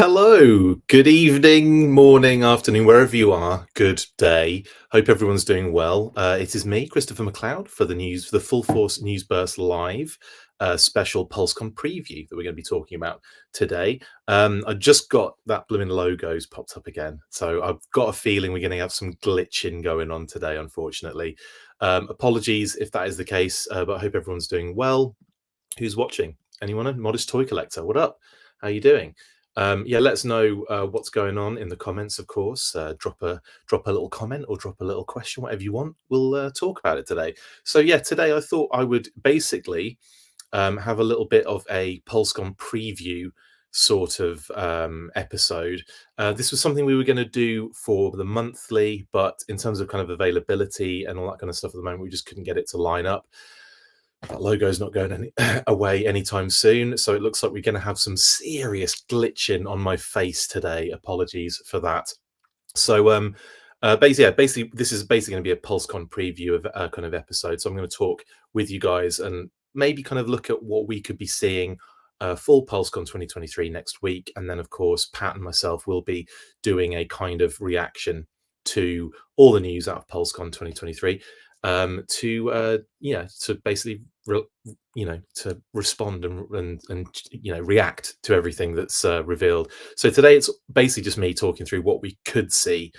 Hello, good evening, morning, afternoon, wherever you are. Good day. Hope everyone's doing well. It is me, Christopher McLeod, for the news, for the Full Force News Burst Live special Pulsecon preview that we're going to be talking about today. I just got that blooming logos popped up again, so I've got a feeling we're going to have some glitching going on today, unfortunately. Apologies if that is the case, but I hope everyone's doing well. Who's watching? Anyone? A modest toy collector? What up? How you doing? Yeah, let us know what's going on in the comments. Of course, drop a little comment or drop a little question, whatever you want. We'll talk about it today. So yeah, today I thought I would basically have a little bit of a Pulsecon preview sort of episode. This was something we were going to do for the monthly, but in terms of kind of availability and all that kind of stuff at the moment, we just couldn't get it to line up. That logo's not going away anytime soon, so it looks like we're going to have some serious glitching on my face today. Apologies for that. So, basically, this is basically going to be a PulseCon preview of kind of episode. So I'm going to talk with you guys and maybe kind of look at what we could be seeing full PulseCon 2023 next week, and then of course Pat and myself will be doing a kind of reaction to all the news out of PulseCon 2023 to basically to respond and react to everything that's revealed. So today it's basically just me talking through what we could see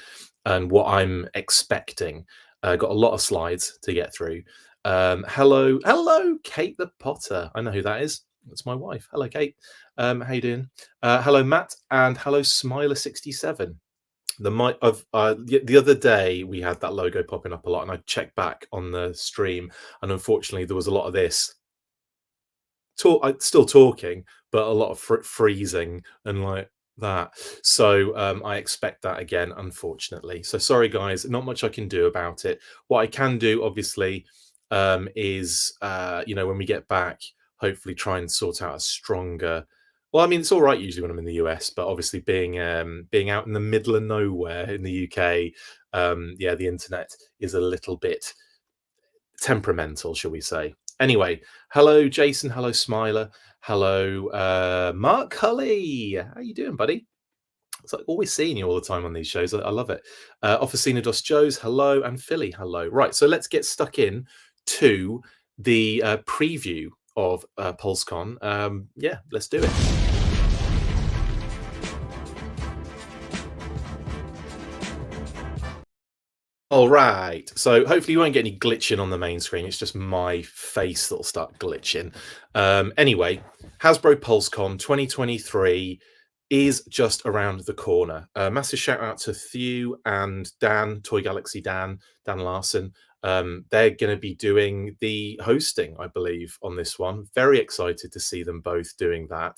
and what I'm expecting. Got a lot of slides to get through. Hello, Kate the Potter. I know who that is. That's my wife. Hello, Kate. How you doing? Hello, Matt, and hello, Smiler67. The other day we had that logo popping up a lot, and I checked back on the stream, and unfortunately there was a lot of this still talking, but a lot of freezing and like that. So I expect that again, unfortunately. So sorry, guys, not much I can do about it. What I can do, obviously, is when we get back, hopefully try and sort out a stronger. Well, I mean, it's all right usually when I'm in the US, but obviously being out in the middle of nowhere in the UK, yeah, the internet is a little bit temperamental, shall we say. Anyway, hello, Jason. Hello, Smiler. Hello, Mark Hully. How you doing, buddy? It's like always seeing you all the time on these shows. I love it. Officina Dos Joes, hello, and Philly, hello. Right, so let's get stuck in to the preview of PulseCon. Yeah, let's do it. All right, so hopefully you won't get any glitching on the main screen. It's just my face that'll start glitching. Anyway, Hasbro PulseCon 2023 is just around the corner. Massive shout out to Thew and Dan, Toy Galaxy Dan Larson. They're going to be doing the hosting, I believe, on this one. Very excited to see them both doing that.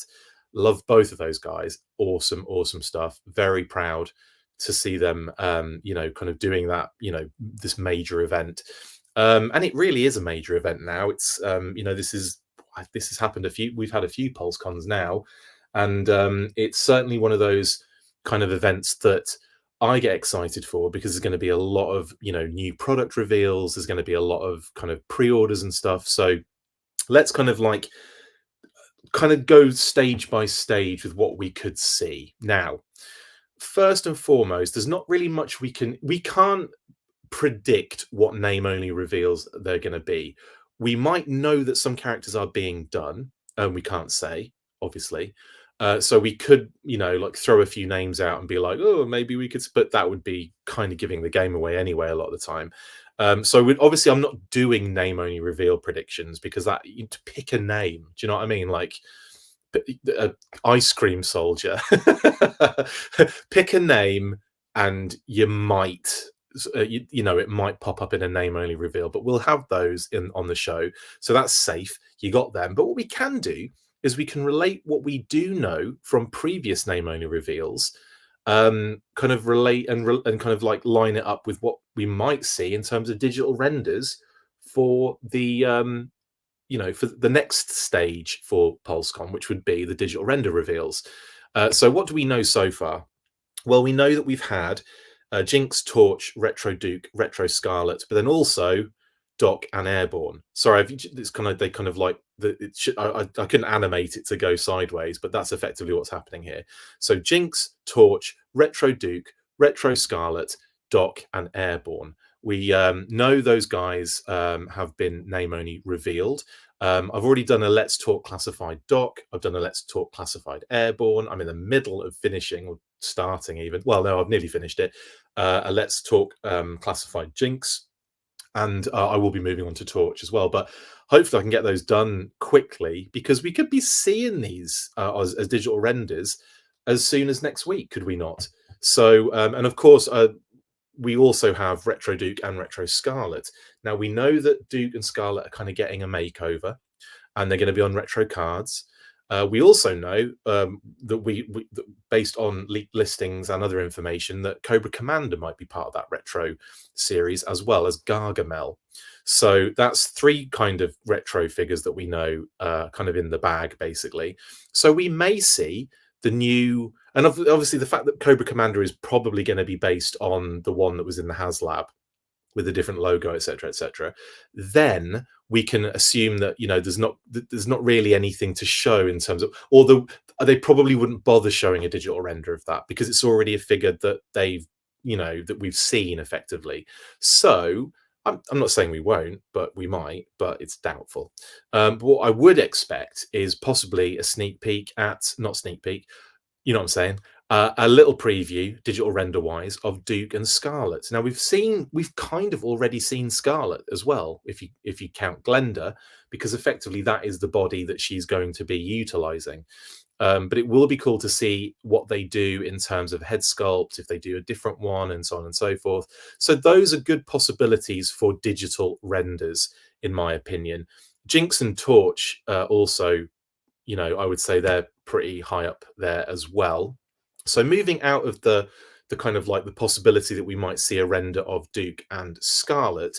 Love both of those guys. Awesome, awesome stuff. Very proud to see them, kind of doing that, this major event. And it really is a major event now. It's, this has happened we've had a few PulseCons now, and it's certainly one of those kind of events that I get excited for because there's going to be a lot of, new product reveals. There's going to be a lot of kind of pre-orders and stuff. So let's kind of go stage by stage with what we could see. Now, first and foremost, there's not really much we can't predict what name only reveals they're going to be. We might know that some characters are being done, and we can't say, obviously. So we could, like throw a few names out and be like, oh, maybe we could, but that would be kind of giving the game away anyway a lot of the time. So obviously I'm not doing name only reveal predictions because that you to pick a name. Do you know what I mean? Like ice cream soldier. Pick a name and you might it might pop up in a name only reveal, but we'll have those on the show, so that's safe. You got them. But what we can do is we can relate what we do know from previous name only reveals, kind of relate and kind of like line it up with what we might see in terms of digital renders for the for the next stage for PulseCon, which would be the digital render reveals. So what do we know so far? Well, we know that we've had Jinx, Torch, Retro Duke, Retro Scarlet, but then also Doc, and Airborne. Sorry, it's kind of they kind of like the it should, I couldn't animate it to go sideways, but that's effectively what's happening here. So Jinx, Torch, Retro Duke, Retro Scarlet, Doc, and Airborne. We know those guys have been name only revealed. I've already done a Let's Talk Classified Doc. I've done a Let's Talk Classified Airborne. I'm in the middle of finishing or starting even. Well, no, I've nearly finished it. A Let's Talk Classified Jinx, and I will be moving on to Torch as well. But hopefully, I can get those done quickly because we could be seeing these as digital renders as soon as next week, could we not? So, and of course, we also have Retro Duke and Retro Scarlet. Now we know that Duke and Scarlet are kind of getting a makeover, and they're going to be on retro cards. We also know that that based on leaked listings and other information, that Cobra Commander might be part of that retro series, as well as Gargamel. So that's three kind of retro figures that we know kind of in the bag, basically. So we may see the new, and obviously the fact that Cobra Commander is probably going to be based on the one that was in the HasLab with a different logo, etc., etc., then we can assume that there's not really anything to show in terms of, or they probably wouldn't bother showing a digital render of that because it's already a figure that they've that we've seen effectively. So I'm not saying we won't, but we might, but it's doubtful. But what I would expect is possibly a sneak peek at, not sneak peek, you know what I'm saying? A little preview, digital render wise, of Duke and Scarlet. Now we've kind of already seen Scarlet as well, if you count Glenda, because effectively that is the body that she's going to be utilizing. But it will be cool to see what they do in terms of head sculpt, if they do a different one, and so on and so forth. So those are good possibilities for digital renders, in my opinion. Jinx and Torch also, I would say they're pretty high up there as well. So moving out of the kind of like the possibility that we might see a render of Duke and Scarlet,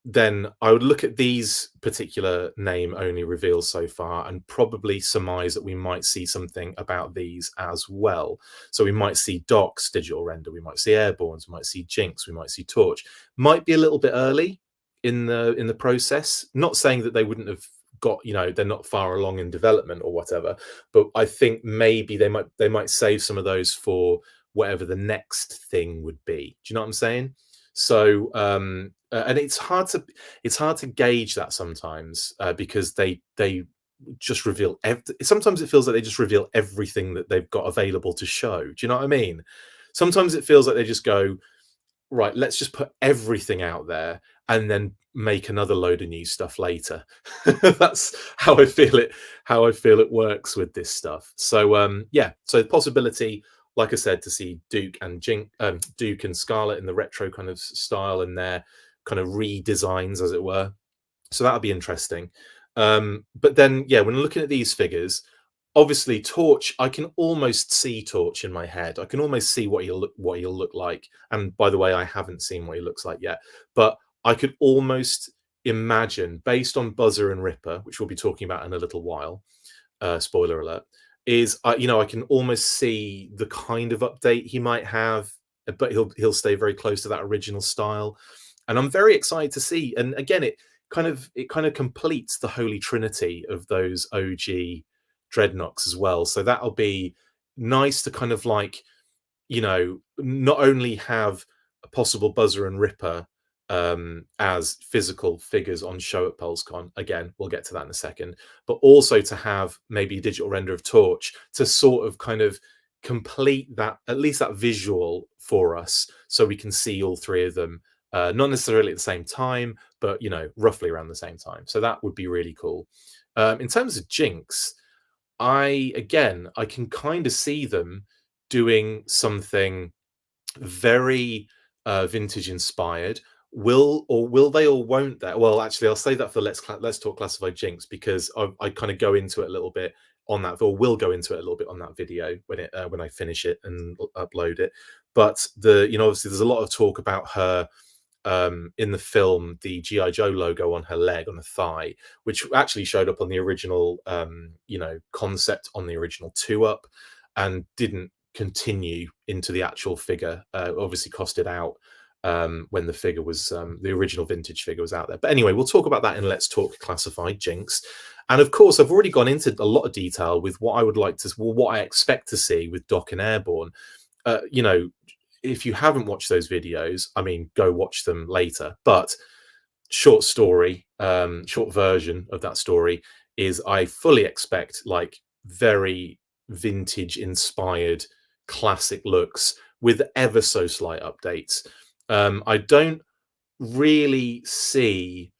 then I would look at these particular name only reveals so far and probably surmise that we might see something about these as well. So we might see Doc's digital render, we might see Airborne's, we might see Jinx, we might see Torch. Might be a little bit early in the process. Not saying that they wouldn't have got, they're not far along in development or whatever, but I think maybe they might save some of those for whatever the next thing would be. Do you know what I'm saying? So and it's hard to gauge that sometimes because they just reveal sometimes it feels like they just reveal everything that they've got available to show. Do you know what I mean? Sometimes it feels like they just go, right, let's just put everything out there and then make another load of new stuff later. That's how I feel it works with this stuff. So yeah, so the possibility, like I said, to see Duke and Duke and Scarlet in the retro kind of style and their kind of redesigns, as it were. So that'll be interesting. But then, yeah, when looking at these figures, obviously Torch, I can almost see Torch in my head. I can almost see what he'll look like. And by the way, I haven't seen what he looks like yet, but I could almost imagine, based on Buzzer and Ripper, which we'll be talking about in a little while, spoiler alert, is I can almost see the kind of update he might have, but he'll stay very close to that original style. And I'm very excited to see. And again, it kind of completes the holy trinity of those OG Dreadnoks as well. So that'll be nice to kind of like, not only have a possible Buzzer and Ripper as physical figures on show at Pulsecon. Again, we'll get to that in a second, but also to have maybe a digital render of Torch to sort of kind of complete that, at least that visual for us, so we can see all three of them, not necessarily at the same time, but roughly around the same time. So that would be really cool. In terms of Jinx, I can kind of see them doing something very vintage inspired. Will they or won't they? Well, actually, I'll say that for let's talk classified Jinx, because I kind of go into it a little bit on that, or will go into it a little bit on that video when I finish it and upload it. But obviously there's a lot of talk about her in the film, the GI Joe logo on her leg, on her thigh, which actually showed up on the original concept on the original 2-up and didn't continue into the actual figure. Obviously costed out. when the figure was the original vintage figure was out there. But anyway, we'll talk about that in Let's Talk Classified Jinx. And of course, I've already gone into a lot of detail with what I would like to, well, what I expect to see with Doc and Airborne. You know, if you haven't watched those videos, I mean, go watch them later. But short story, short version of that story is I fully expect like very vintage inspired classic looks with ever so slight updates. I don't really see.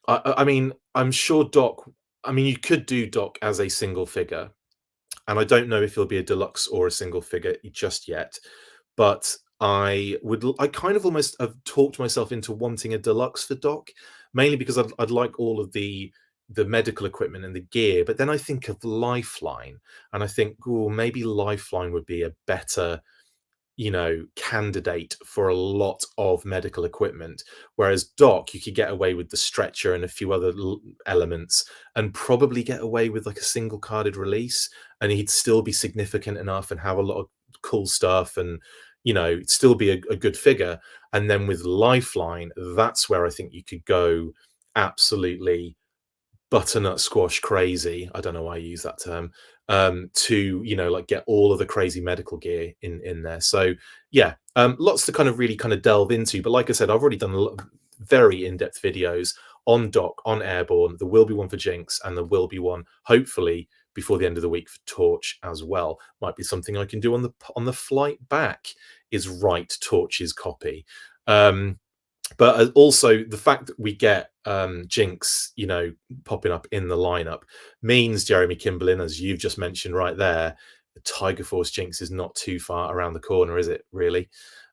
I mean, I'm sure Doc. I mean, you could do Doc as a single figure, and I don't know if he'll be a deluxe or a single figure just yet. But I kind of almost have talked myself into wanting a deluxe for Doc, mainly because I'd like all of the medical equipment and the gear. But then I think of Lifeline, and I think, oh, maybe Lifeline would be a better, you know, candidate for a lot of medical equipment, whereas Doc, you could get away with the stretcher and a few other elements and probably get away with like a single carded release, and he'd still be significant enough and have a lot of cool stuff, and you know, still be a good figure. And then with Lifeline, that's where I think you could go absolutely butternut squash crazy. I don't know why I use that term. To, you know, like get all of the crazy medical gear in there. So yeah, lots to kind of really kind of delve into. But like I said, I've already done a lot of very in-depth videos on Doc, on Airborne. There will be one for Jinx, and there will be one hopefully before the end of the week for Torch as well. Might be something I can do on the flight back, is write Torch's copy. But also the fact that we get Jinx, you know, popping up in the lineup means, Jeremy Kimberlin, as you've just mentioned right there, the Tiger Force Jinx is not too far around the corner, is it, really?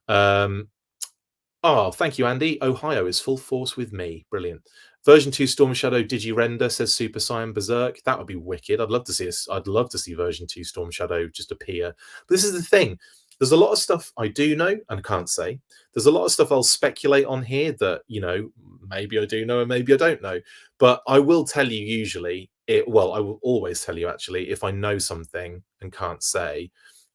Oh, thank you, Andy. Ohio is full force with me. Brilliant. Version 2 Storm Shadow Digi-Render, says Super Saiyan Berserk. That would be wicked. I'd love to see I'd love to see version 2 Storm Shadow just appear. But this is the thing. There's a lot of stuff I do know and can't say. There's a lot of stuff I'll speculate on here that, you know, maybe I do know and maybe I don't know. But I will tell you usually, well, I will always tell you actually, if I know something and can't say,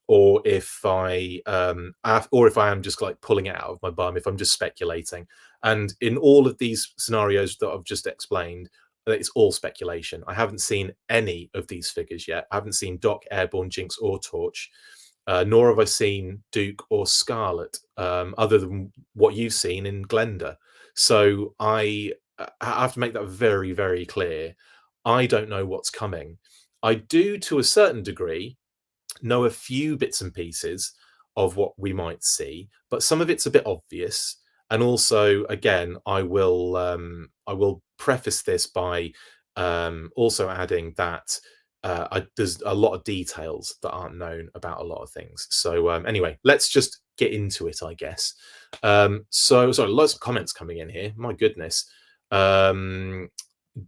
or if I am just like pulling it out of my bum, if I'm just speculating. And in all of these scenarios that I've just explained, it's all speculation. I haven't seen any of these figures yet. I haven't seen Doc, Airborne, Jinx, or Torch. Nor have I seen Duke or Scarlet, other than what you've seen in Glenda. So I have to make that very, very clear. I don't know what's coming. I do, to a certain degree, know a few bits and pieces of what we might see, but some of it's a bit obvious. And also, again, I will preface this by also adding that there's a lot of details that aren't known about a lot of things. So anyway, let's just get into it, I guess. So sorry, lots of comments coming in here. My goodness.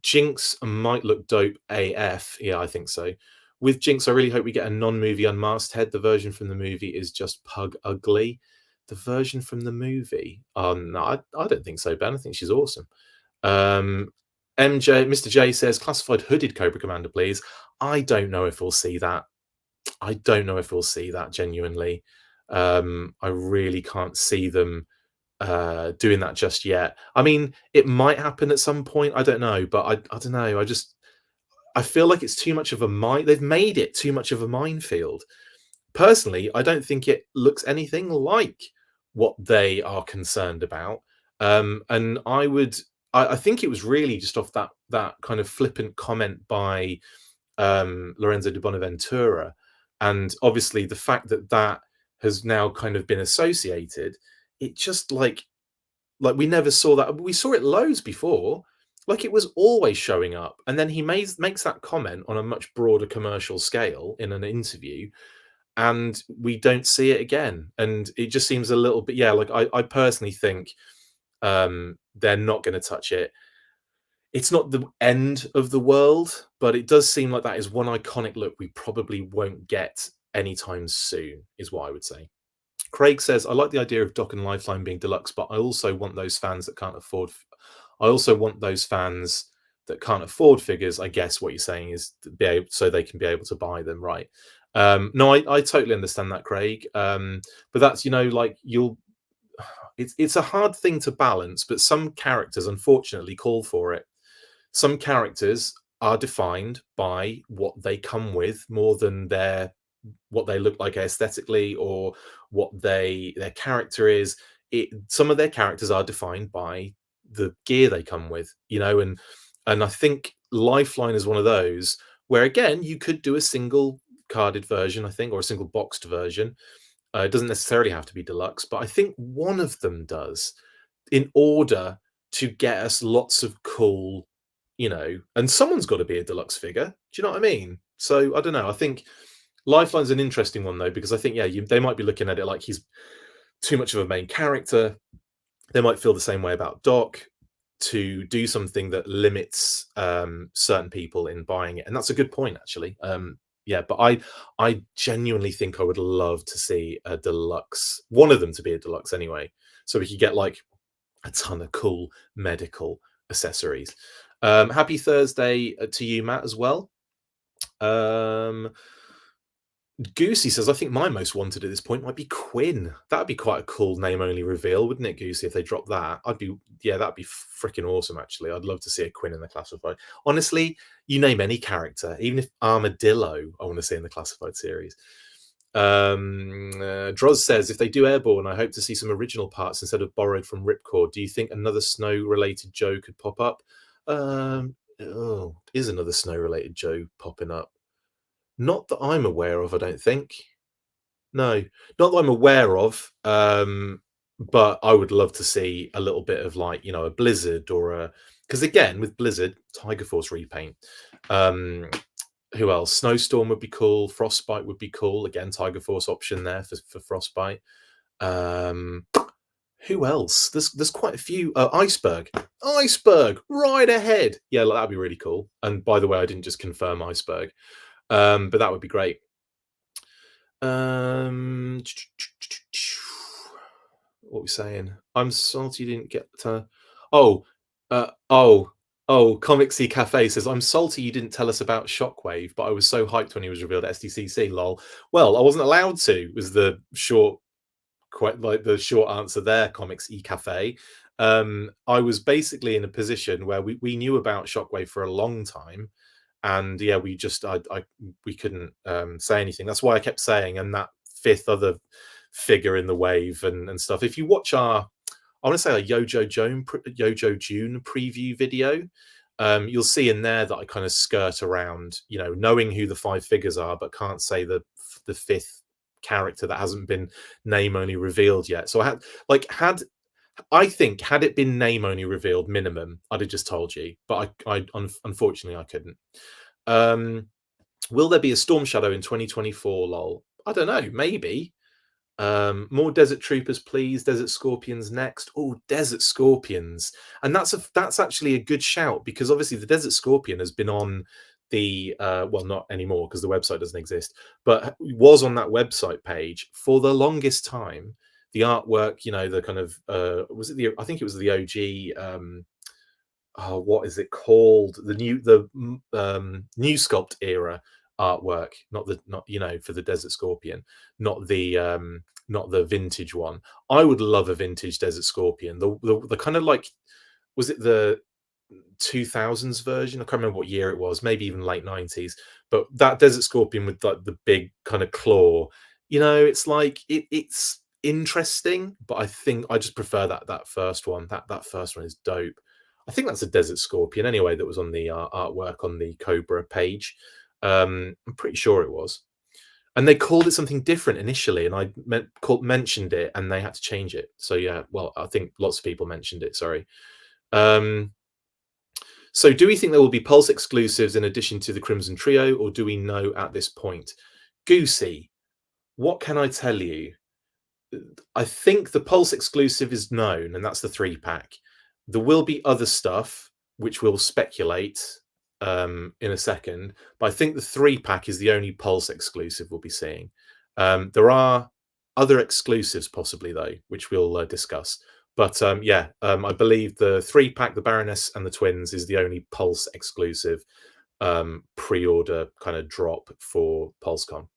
Jinx might look dope AF. Yeah, I think so. With Jinx, I really hope we get a non-movie unmasked head. The version from the movie is just pug ugly. The version from the movie? No, I don't think so, Ben. I think she's awesome. Mr. J says, classified hooded Cobra Commander, please. I don't know if we'll see that. I don't know if we'll see that, genuinely. I really can't see them doing that just yet. I mean, it might happen at some point. I don't know, but I don't know. I feel like it's too much of a mine. They've made it too much of a minefield. Personally, I don't think it looks anything like what they are concerned about. And I think it was really just off that kind of flippant comment by Lorenzo de Bonaventura, and obviously the fact that has now kind of been associated. It just like we never saw that. We saw it loads before. Like it was always showing up, and then he makes that comment on a much broader commercial scale in an interview, and we don't see it again. And it just seems a little bit, yeah. Like I personally think they're not going to touch it. It's not the end of the world, but it does seem like that is one iconic look we probably won't get anytime soon, is what I would say. Craig says, I like the idea of Doc and Lifeline being deluxe, but I also want those fans that can't afford. I also want those fans that can't afford figures. I guess what you're saying is to be able, so they can be able to buy them, right? No, I totally understand that, Craig. But that's, you know, like it's a hard thing to balance, but some characters unfortunately call for it. Some characters are defined by what they come with more than what they look like aesthetically, or what their character is. Some of their characters are defined by the gear they come with, and I think Lifeline is one of those where, again, you could do a single carded version, I think, or a single boxed version. It doesn't necessarily have to be deluxe, but I think one of them does, in order to get us lots of cool, and someone's got to be a deluxe figure. Do you know what I mean? So I don't know. I think Lifeline's an interesting one though, because I think, yeah, they might be looking at it like he's too much of a main character. They might feel the same way about Doc, to do something that limits certain people in buying it, and that's a good point actually. Yeah, but I genuinely think I would love to see a deluxe, one of them to be a deluxe anyway, so we could get like a ton of cool medical accessories. Happy Thursday to you, Matt, as well. Goosey says, I think my most wanted at this point might be Quinn. That would be quite a cool name only reveal, wouldn't it, Goosey, if they dropped that? That'd be freaking awesome, actually. I'd love to see a Quinn in the classified. Honestly, you name any character, even if Armadillo, I want to see in the classified series. Droz says, if they do Airborne, I hope to see some original parts instead of borrowed from Ripcord. Do you think another snow-related Joe could pop up? Is another snow-related Joe popping up? Not that I'm aware of, I don't think. No, not that I'm aware of. But I would love to see a little bit of, like, a Blizzard, or because again, with Blizzard, Tiger Force repaint. Who else? Snowstorm would be cool. Frostbite would be cool. Again, Tiger Force option there for Frostbite. Who else? There's quite a few. Iceberg right ahead. Yeah, that'd be really cool. And by the way, I didn't just confirm Iceberg. But that would be great. What were we saying? I'm salty you didn't get to. Comicsy Cafe says, I'm salty you didn't tell us about Shockwave, but I was so hyped when he was revealed at SDCC. Lol. Well, I wasn't allowed to, was the short answer there, Comics E Cafe. I was basically in a position where we knew about Shockwave for a long time, and yeah, we couldn't say anything. That's why I kept saying, and that fifth other figure in the wave and stuff. If you watch I want to say a Yojo June preview video, you'll see in there that I kind of skirt around, knowing who the 5 figures are, but can't say the fifth character that hasn't been name only revealed yet. So I think had it been name only revealed minimum, I'd have just told you, but unfortunately I couldn't. Will there be a Storm Shadow in 2024? Lol. I don't know, maybe. More Desert Troopers, please. Desert Scorpions next. Oh, Desert Scorpions, and that's actually a good shout, because obviously the Desert Scorpion has been on the well, not anymore because the website doesn't exist, but was on that website page for the longest time. The artwork, the kind of I think it was the OG. What is it called? The new sculpt era artwork, not for the Desert Scorpion, not the vintage one. I would love a vintage Desert Scorpion. The kind of like, was it the 2000s version? I can't remember what year it was, maybe even late 90s, but that Desert Scorpion with like the big kind of claw, it's like it's interesting, but I think I just prefer that first one. That first one is dope. I think that's a Desert Scorpion anyway that was on the artwork on the Cobra page. I'm pretty sure it was, and they called it something different initially, and I mentioned it and they had to change it. So yeah, well, I think lots of people mentioned it, sorry. So do we think there will be Pulse exclusives in addition to the Crimson Trio, or do we know at this point? Goosey, what can I tell you? I think the Pulse exclusive is known, and that's the 3-pack. There will be other stuff, which we'll speculate in a second, but I think the 3-pack is the only Pulse exclusive we'll be seeing. There are other exclusives possibly, though, which we'll discuss. But I believe the 3-pack, the Baroness and the Twins, is the only Pulse exclusive pre-order kind of drop for Pulsecon.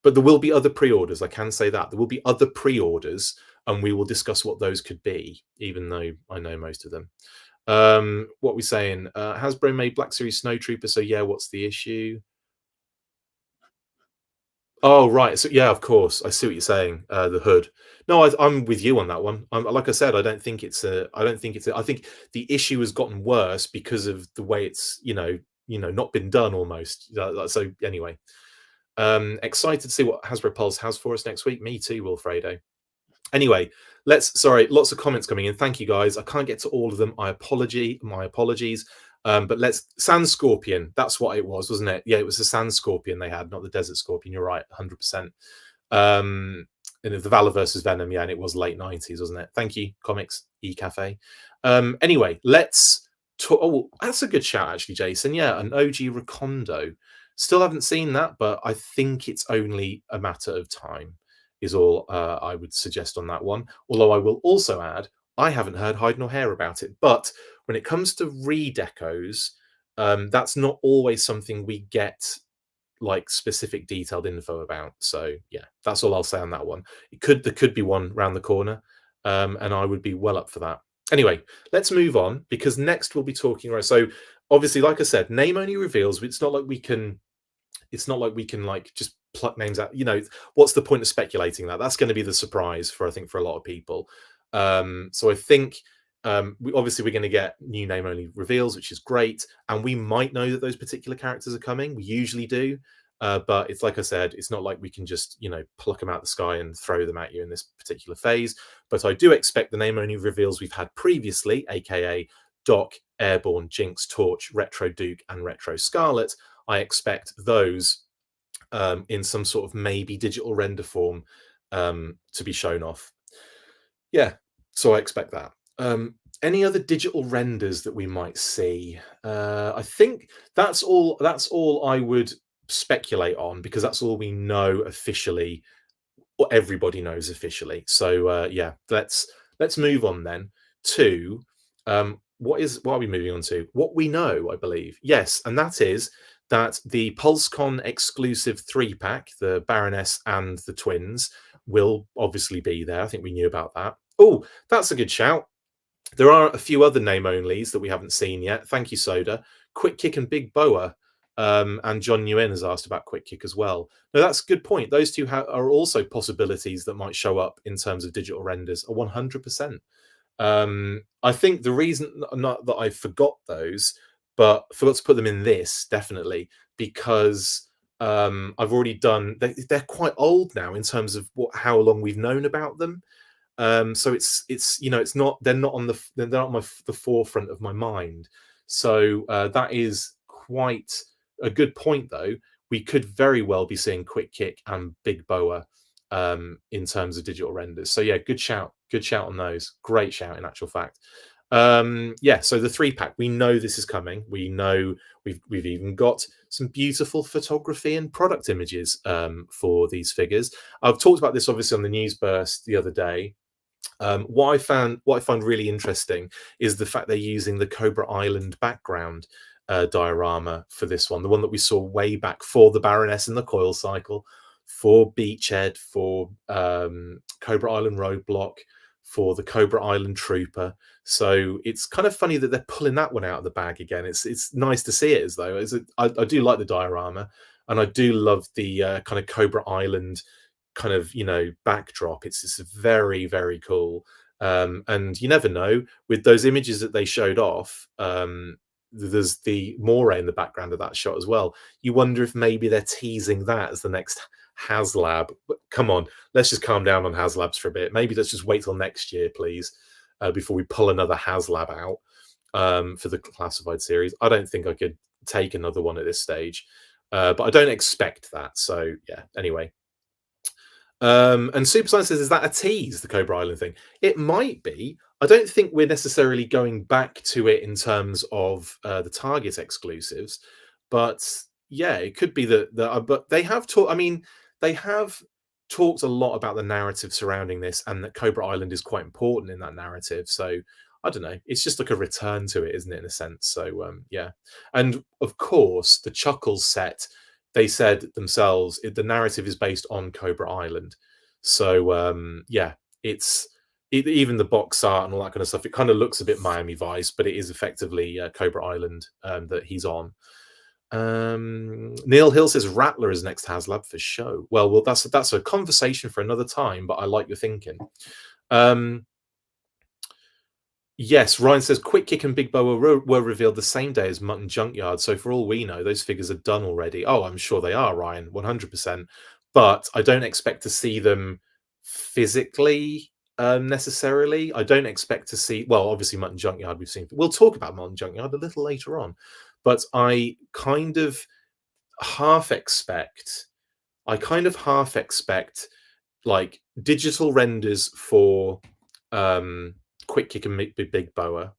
But there will be other pre-orders. I can say that there will be other pre-orders and we will discuss what those could be, even though I know most of them. What we saying? Hasbro made Black Series Snowtrooper, so yeah, what's the issue? Oh, right. So yeah, of course. I see what you're saying. The hood. No, I'm with you on that one. Like I said, I don't think it's a. I don't think it's. I think the issue has gotten worse because of the way it's not been done almost. So anyway, excited to see what Hasbro Pulse has for us next week. Me too, Wilfredo. Anyway, sorry, lots of comments coming in. Thank you guys. I can't get to all of them. My apologies. But let's Sand Scorpion. That's what it was, wasn't it? Yeah, it was the Sand Scorpion they had, not the Desert Scorpion. You're right, 100%. And the Valor versus Venom, yeah, and it was late 90s, wasn't it? Thank you, Comics E Cafe. Anyway, let's talk. Oh, that's a good shout, actually, Jason. Yeah, an OG Recondo. Still haven't seen that, but I think it's only a matter of time is all I would suggest on that one. Although I will also add, I haven't heard hide nor hair about it. But when it comes to redecos, that's not always something we get like specific detailed info about. So yeah, that's all I'll say on that one. There could be one round the corner, and I would be well up for that. Anyway, let's move on because next we'll be talking. Right, so obviously, like I said, name only reveals. It's not like we can like just pluck names out. What's the point of speculating that? That's going to be the surprise for I think for a lot of people. So I think we're going to get new name only reveals, which is great, and we might know that those particular characters are coming. We usually do, but it's like I said, it's not like we can just pluck them out of the sky and throw them at you in this particular phase. But I do expect the name only reveals we've had previously, aka Doc, Airborne, Jinx, Torch, Retro Duke, and Retro Scarlet. I expect those in some sort of maybe digital render form to be shown off. Yeah, so I expect that. Any other digital renders that we might see? I think that's all. That's all I would speculate on because that's all we know officially, or everybody knows officially. So yeah, let's move on then to what are we moving on to? What we know, I believe. Yes, and that is that the Pulsecon exclusive 3-pack, the Baroness and the twins, will obviously be there. I think we knew about that. Oh, that's a good shout. There are a few other name onlys that we haven't seen yet. Thank you, Soda. Quick Kick and Big Boa. And John Nguyen has asked about Quick Kick as well. No, that's a good point. Those two are also possibilities that might show up in terms of digital renders. 100%. I think the reason not that I forgot those, but forgot to put them in this definitely because I've already done. They're quite old now in terms of how long we've known about them. So it's not they're not on the forefront of my mind. So that is quite a good point, though. We could very well be seeing Quick Kick and Big Boa in terms of digital renders. So yeah, good shout on those. Great shout in actual fact. Yeah, so the 3-pack, we know this is coming. We know we've even got some beautiful photography and product images for these figures. I've talked about this obviously on the news burst the other day. What I find really interesting is the fact they're using the Cobra Island background diorama for this one, the one that we saw way back for the Baroness and the Coil Cycle, for Beachhead, for Cobra Island Roadblock, for the Cobra Island Trooper. So it's kind of funny that they're pulling that one out of the bag again. It's nice to see it as though. I do like the diorama, and I do love the kind of Cobra Island kind of backdrop. It's just very, very cool. And you never know, with those images that they showed off, there's the Moray in the background of that shot as well. You wonder if maybe they're teasing that as the next HasLab. But come on, let's just calm down on HasLabs for a bit. Maybe let's just wait till next year, please, before we pull another HasLab out for the classified series. I don't think I could take another one at this stage, but I don't expect that. So yeah, anyway. And Super Science says, is that a tease, the Cobra Island thing? It might be. I don't think we're necessarily going back to it in terms of the Target exclusives, but yeah, it could be that. But they have talked. I mean, they have talked a lot about the narrative surrounding this, and that Cobra Island is quite important in that narrative. So I don't know. It's just like a return to it, isn't it, in a sense? So yeah, and of course the Chuckles set. They said themselves the narrative is based on Cobra Island. So yeah, it's even the box art and all that kind of stuff, it kind of looks a bit Miami Vice, but it is effectively Cobra Island that he's on. Neil Hill says Rattler is next HasLab for show. Well, that's a conversation for another time, but I like your thinking. Yes, Ryan says Quick Kick and Big Boa were revealed the same day as Mutton Junkyard, so for all we know, those figures are done already. Oh, I'm sure they are, Ryan, 100%. But I don't expect to see them physically necessarily. I don't expect to see. Well, obviously, Mutton Junkyard we've seen. We'll talk about Mutton Junkyard a little later on, but I kind of half expect. I kind of half expect like digital renders for Quick Kick and Big Boa,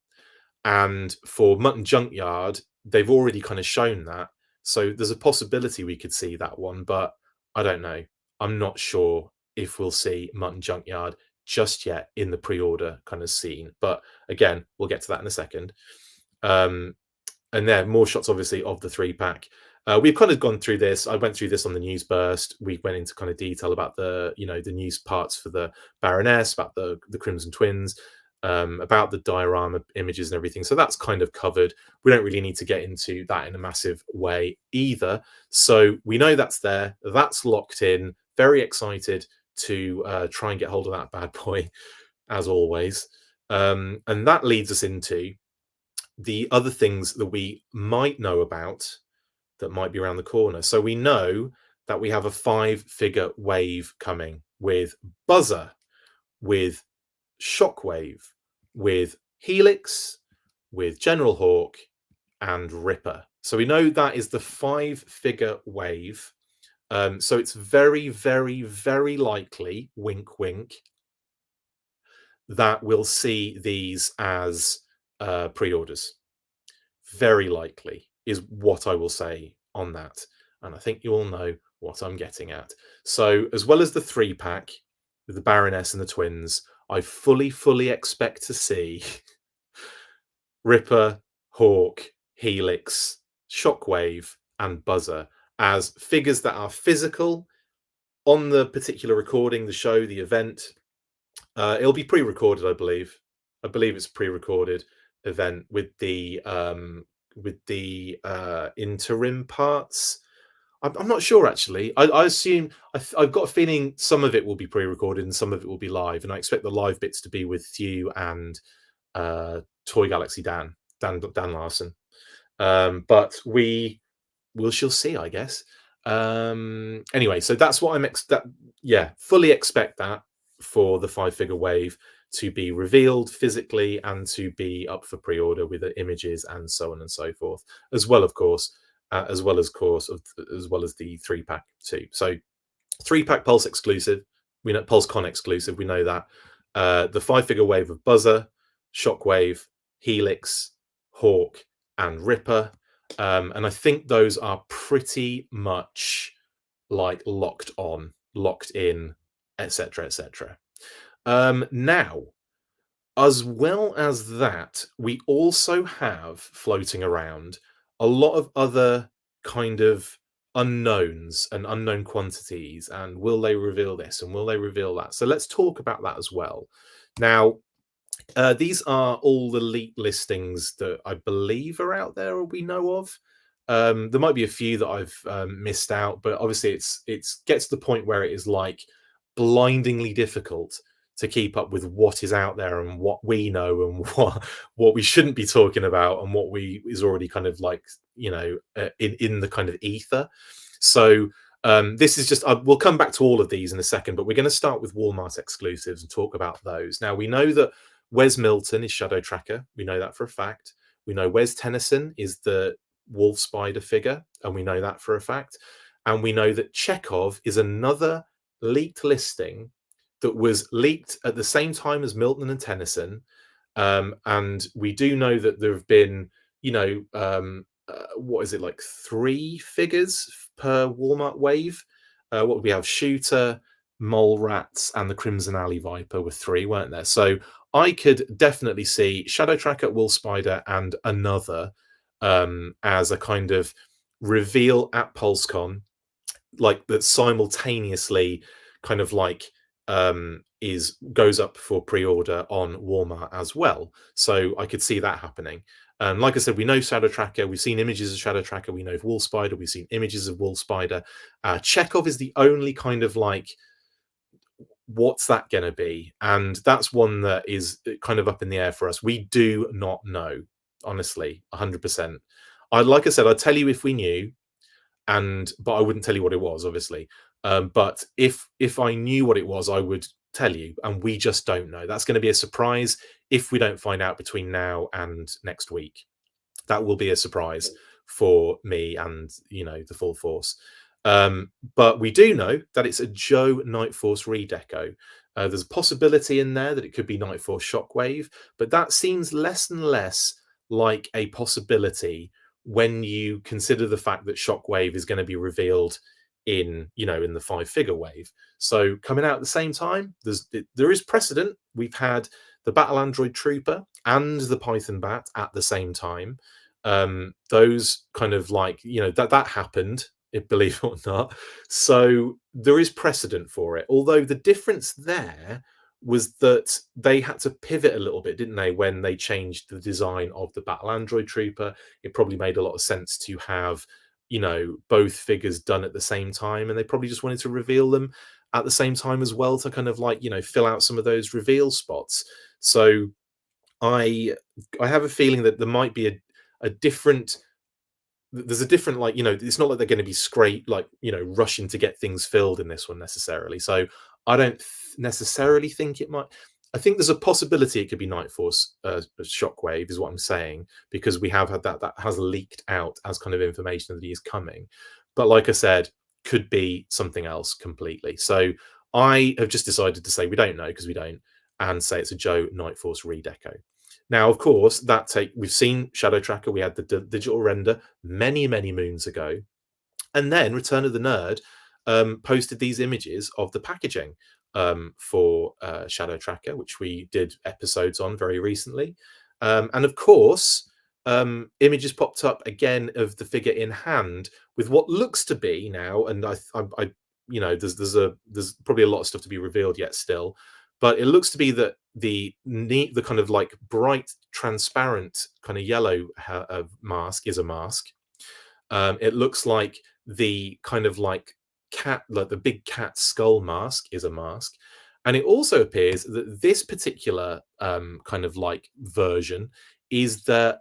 and for Mutton Junkyard, they've already kind of shown that. So there's a possibility we could see that one, but I don't know. I'm not sure if we'll see Mutton Junkyard just yet in the pre-order kind of scene. But again, we'll get to that in a second. And there, more shots, obviously, of the 3-pack. We've kind of gone through this. I went through this on the news burst. We went into kind of detail about the news parts for the Baroness, about the Crimson Twins, about the diorama images and everything. So that's kind of covered. We don't really need to get into that in a massive way either. So we know that's there. That's locked in. Very excited to try and get hold of that bad boy, as always. And that leads us into the other things that we might know about that might be around the corner. So we know that we have a 5-figure wave coming with Buzzer, with Shockwave, with Helix, with General Hawk, and Ripper. So we know that is the 5-figure wave. So it's very, very, very likely, wink, wink, that we'll see these as pre-orders. Very likely is what I will say on that. And I think you all know what I'm getting at. So as well as the 3-pack with the Baroness and the twins, I fully expect to see Ripper, Hawk, Helix, Shockwave, and Buzzer as figures that are physical on the particular recording, the show, the event. It'll be pre-recorded, I believe. I believe it's a pre-recorded event with the interim parts. I'm not sure actually. I assume I've got a feeling some of it will be pre-recorded and some of it will be live, and I expect the live bits to be with Thew and Toy Galaxy Dan Larson. But we shall see, I guess. Anyway, so that's what fully expect that for the 5-figure wave to be revealed physically and to be up for pre-order with the images and so on and so forth, as well as the 3-pack too. So 3-pack Pulse exclusive, we know Pulsecon exclusive, we know that. The 5-figure wave of Buzzer, Shockwave, Helix, Hawk, and Ripper. And I think those are pretty much like locked in, etc., etc. Now, as well as that, we also have floating around a lot of other kind of unknowns and unknown quantities, and will they reveal this and will they reveal that? So let's talk about that as well. Now, these are all the leaked listings that I believe are out there or we know of. There might be a few that I've missed out, but obviously it's gets to the point where it is like blindingly difficult to keep up with what is out there and what we know and what we shouldn't be talking about and what is already kind of like in the kind of ether. So this is just we'll come back to all of these in a second, but we're going to start with Walmart exclusives and talk about those. Now we know that Wes Milton is Shadow Tracker. We know that for a fact. We know Wes Tennyson is the Wolf Spider figure, and we know that for a fact. And we know that Chekhov is another leaked listing that was leaked at the same time as Milton and Tennyson. And we do know that there have been, what is it, like 3 figures per Walmart wave? What would we have? Shooter, Mole Rats, and the Crimson Alley Viper were 3, weren't there? So I could definitely see Shadow Tracker, Wolf Spider, and another as a kind of reveal at Pulsecon, like that simultaneously kind of like goes up for pre-order on Walmart as well. So I could see that happening. Like I said, we know Shadow Tracker. We've seen images of Shadow Tracker. We know of Wolf Spider. We've seen images of Wolf Spider. Chekhov is the only kind of like, what's that going to be? And that's one that is kind of up in the air for us. We do not know, honestly, 100%. Like I said, I'd tell you if we knew, but I wouldn't tell you what it was, obviously. But if I knew what it was, I would tell you, and we just don't know. That's going to be a surprise if we don't find out between now and next week. That will be a surprise for me and the full force. But we do know that it's a Joe Nightforce redeco. There's a possibility in there that it could be Nightforce Shockwave, but that seems less and less like a possibility when you consider the fact that Shockwave is going to be revealed in the 5-figure wave. So coming out at the same time, there is precedent. We've had the Battle Android Trooper and the Python Bat at the same time. Those kind of like, that happened, believe it or not. So there is precedent for it. Although the difference there was that they had to pivot a little bit, didn't they, when they changed the design of the Battle Android Trooper. It probably made a lot of sense to have, both figures done at the same time, and they probably just wanted to reveal them at the same time as well to kind of like, fill out some of those reveal spots. So I have a feeling that there might be a different, there's a different, like, it's not like they're going to be rushing to get things filled in this one necessarily. So I don't necessarily think it might. I think there's a possibility it could be Nightforce Shockwave, is what I'm saying, because we have had that has leaked out as kind of information that he is coming. But like I said, could be something else completely. So I have just decided to say we don't know, because we don't, and say it's a Joe Nightforce redeco. Now, of course, we've seen Shadow Tracker. We had the digital render many, many moons ago. And then Return of the Nerd posted these images of the packaging for Shadow Tracker, which we did episodes on very recently. And of course, images popped up again of the figure in hand with what looks to be now, and I there's probably a lot of stuff to be revealed yet still, but it looks to be that the kind of like bright, transparent kind of yellow mask is a mask. It looks like the kind of like the big cat skull mask is a mask. And it also appears that this particular kind of like version is the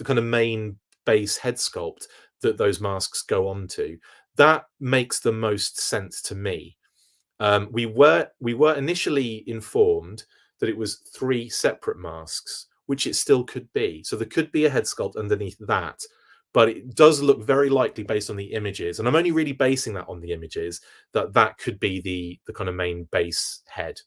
kind of main base head sculpt that those masks go on to. That makes the most sense to me. We were initially informed that it was 3 separate masks, which it still could be. So there could be a head sculpt underneath that, but it does look very likely based on the images, and I'm only really basing that on the images, that could be the kind of main base head.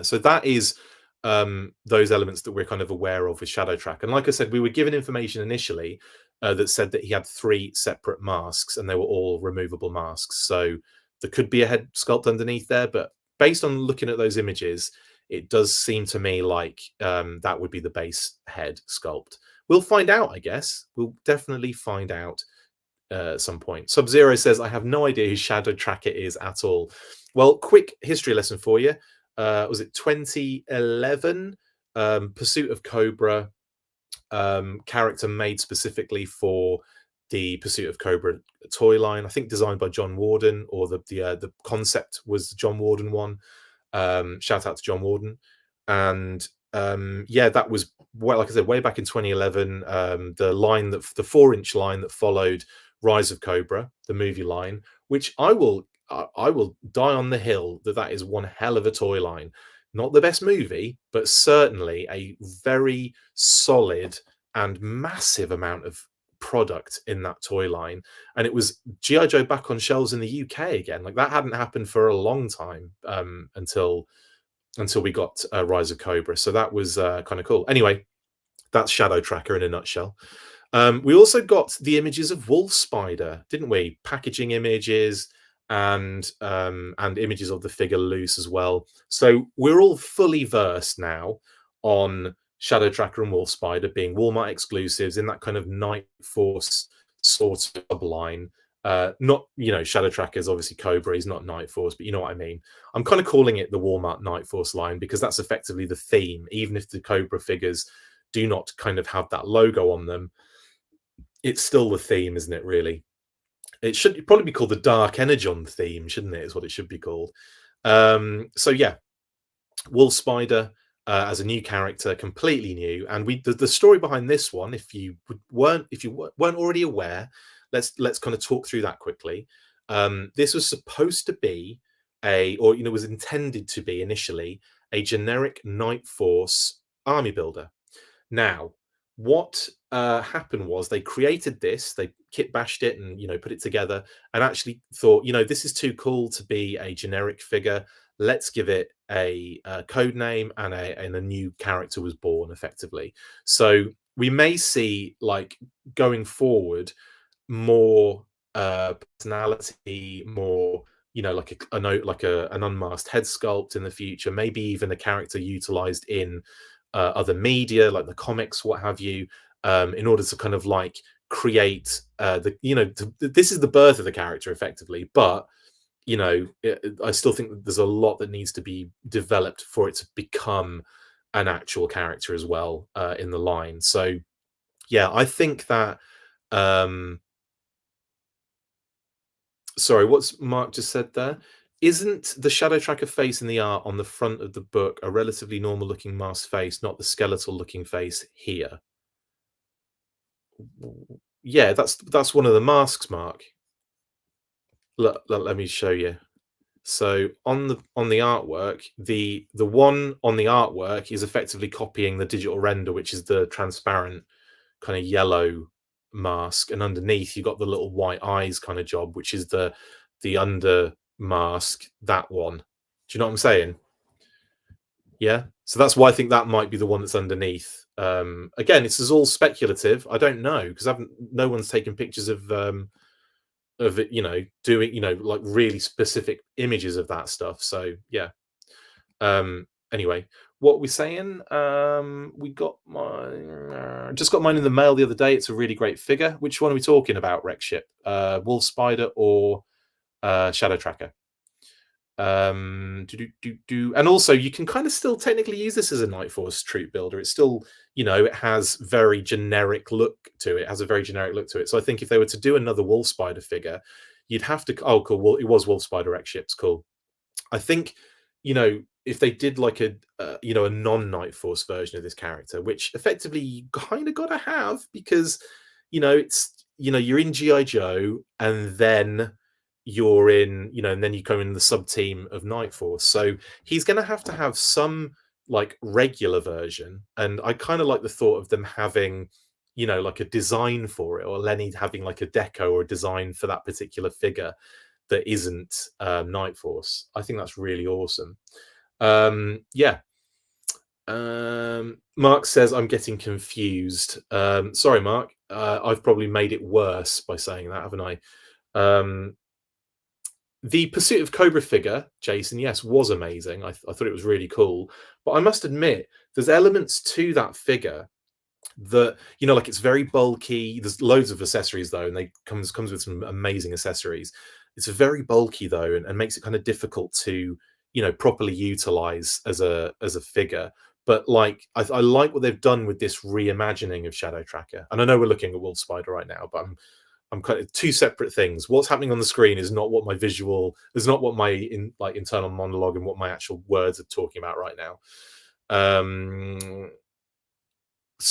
So that is those elements that we're kind of aware of with Shadow Track. And like I said, we were given information initially that said that he had 3 separate masks, and they were all removable masks. So there could be a head sculpt underneath there, but based on looking at those images, it does seem to me like that would be the base head sculpt. We'll find out, I guess. We'll definitely find out at some point. Sub-Zero says, I have no idea who Shadow Tracker is at all. Well, quick history lesson for you. Was it 2011? Pursuit of Cobra character made specifically for the Pursuit of Cobra toy line. I think designed by John Warden, or the concept was the John Warden one. Shout out to John Warden. And yeah, that was, well, like I said, way back in 2011. The 4-inch line that followed Rise of Cobra, the movie line, which I will die on the hill that is one hell of a toy line. Not the best movie, but certainly a very solid and massive amount of product in that toy line. And it was G.I. Joe back on shelves in the UK again. Like, that hadn't happened for a long time until we got Rise of Cobra. So that was kind of cool. Anyway, that's Shadow Tracker in a nutshell. We also got the images of Wolf Spider, didn't we? Packaging images and images of the figure loose as well. So we're all fully versed now on Shadow Tracker and Wolf Spider being Walmart exclusives in that kind of Night Force sort of line. Not, Shadow Tracker is obviously Cobra, he's not Night Force, but you know what I mean. I'm kind of calling it the Walmart Night Force line because that's effectively the theme, even if the Cobra figures do not kind of have that logo on them. It's still the theme, isn't it, really? It should probably be called the Dark Energon theme, shouldn't it? Is what it should be called. So yeah, Wolf Spider as a new character, completely new. And the story behind this one, if you weren't already aware, let's kind of talk through that quickly. This was supposed to be was intended to be initially a generic Night Force army builder. Now, what happened was they created this, they kit bashed it and put it together, and actually thought, this is too cool to be a generic figure. Let's give it a code name, and a new character was born effectively. So we may see, like, going forward, more personality, more like a note, like an unmasked head sculpt in the future, maybe even a character utilized in other media like the comics, what have you, in order to kind of like create this is the birth of the character effectively. But I still think that there's a lot that needs to be developed for it to become an actual character as well, in the line. So yeah, I think that sorry, what's Mark just said there? Isn't the Shadow Tracker face in the art on the front of the book a relatively normal looking masked face, not the skeletal looking face here? Yeah, that's one of the masks, Mark. Let me show you. So on the artwork, the one on the artwork is effectively copying the digital render, which is the transparent kind of yellow mask, and underneath you've got the little white eyes kind of job, which is the under mask, that one. Do you know what I'm saying? Yeah. So that's why I think that might be the one that's underneath. Again, this is all speculative. I don't know because no one's taken pictures of it, doing, like really specific images of that stuff. So yeah. Anyway, what we're saying, we got mine, just got mine in the mail the other day. It's a really great figure. Which one are we talking about, Rexship? Wolf Spider or Shadow Tracker? And also you can kind of still technically use this as a Night Force troop builder. It's still, it has very generic look to it. It has a very generic look to it. So I think if they were to do another Wolf Spider figure, you'd have to, oh cool, well, it was Wolf Spider X ships, cool. I think, if they did like a non-Night Force version of this character, which effectively you kind of got to have, because it's you're in GI Joe, and then you're in, and then you come in the sub team of Night Force, so he's going to have some like regular version. And I kind of like the thought of them having like a design for it, or Lenny having like a deco or a design for that particular figure that isn't Night Force. I think that's really awesome. Yeah. Mark says I'm getting confused. Sorry, Mark. I've probably made it worse by saying that, haven't I? The Pursuit of Cobra figure, Jason, yes, was amazing. I thought it was really cool. But I must admit, there's elements to that figure that, like, it's very bulky. There's loads of accessories though, and they comes with some amazing accessories. It's very bulky though, and makes it kind of difficult to properly utilize as a figure. But like, I like what they've done with this reimagining of Shadow Tracker. And I know we're looking at Wolf Spider right now, but I'm kind of two separate things. What's happening on the screen is not what my internal monologue and what my actual words are talking about right now.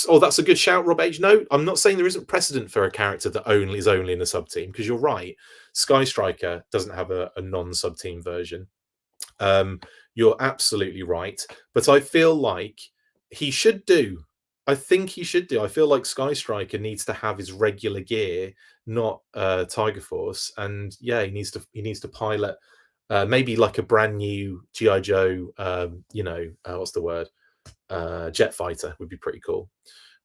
Oh, that's a good shout, Rob H. No, I'm not saying there isn't precedent for a character that is only in a sub team, because you're right. Sky Striker doesn't have a non-sub team version. You're absolutely right, but I feel like he should do. I think he should do. I feel like Sky Striker needs to have his regular gear, not Tiger Force, and yeah, he needs to pilot maybe like a brand new GI Joe. What's the word? Jet fighter would be pretty cool.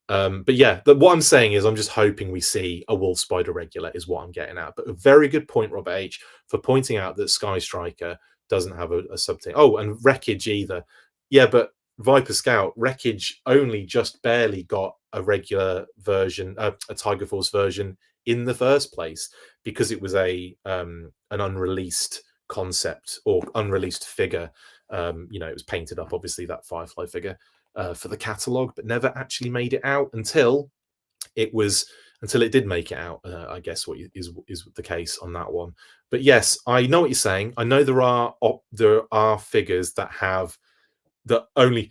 But yeah, what I'm saying is I'm just hoping we see a Wolf Spider regular is what I'm getting at. But a very good point, Robert H, for pointing out that Sky Striker doesn't have a sub team. Oh, and Wreckage either. Yeah, but Viper Scout, Wreckage only just barely got a regular version, a Tiger Force version in the first place, because it was an unreleased concept or unreleased figure. It was painted up, obviously, that Firefly figure for the catalog, but never actually made it out until it did make it out. I guess what is the case on that one. But yes, I know what you're saying. I know there are figures that only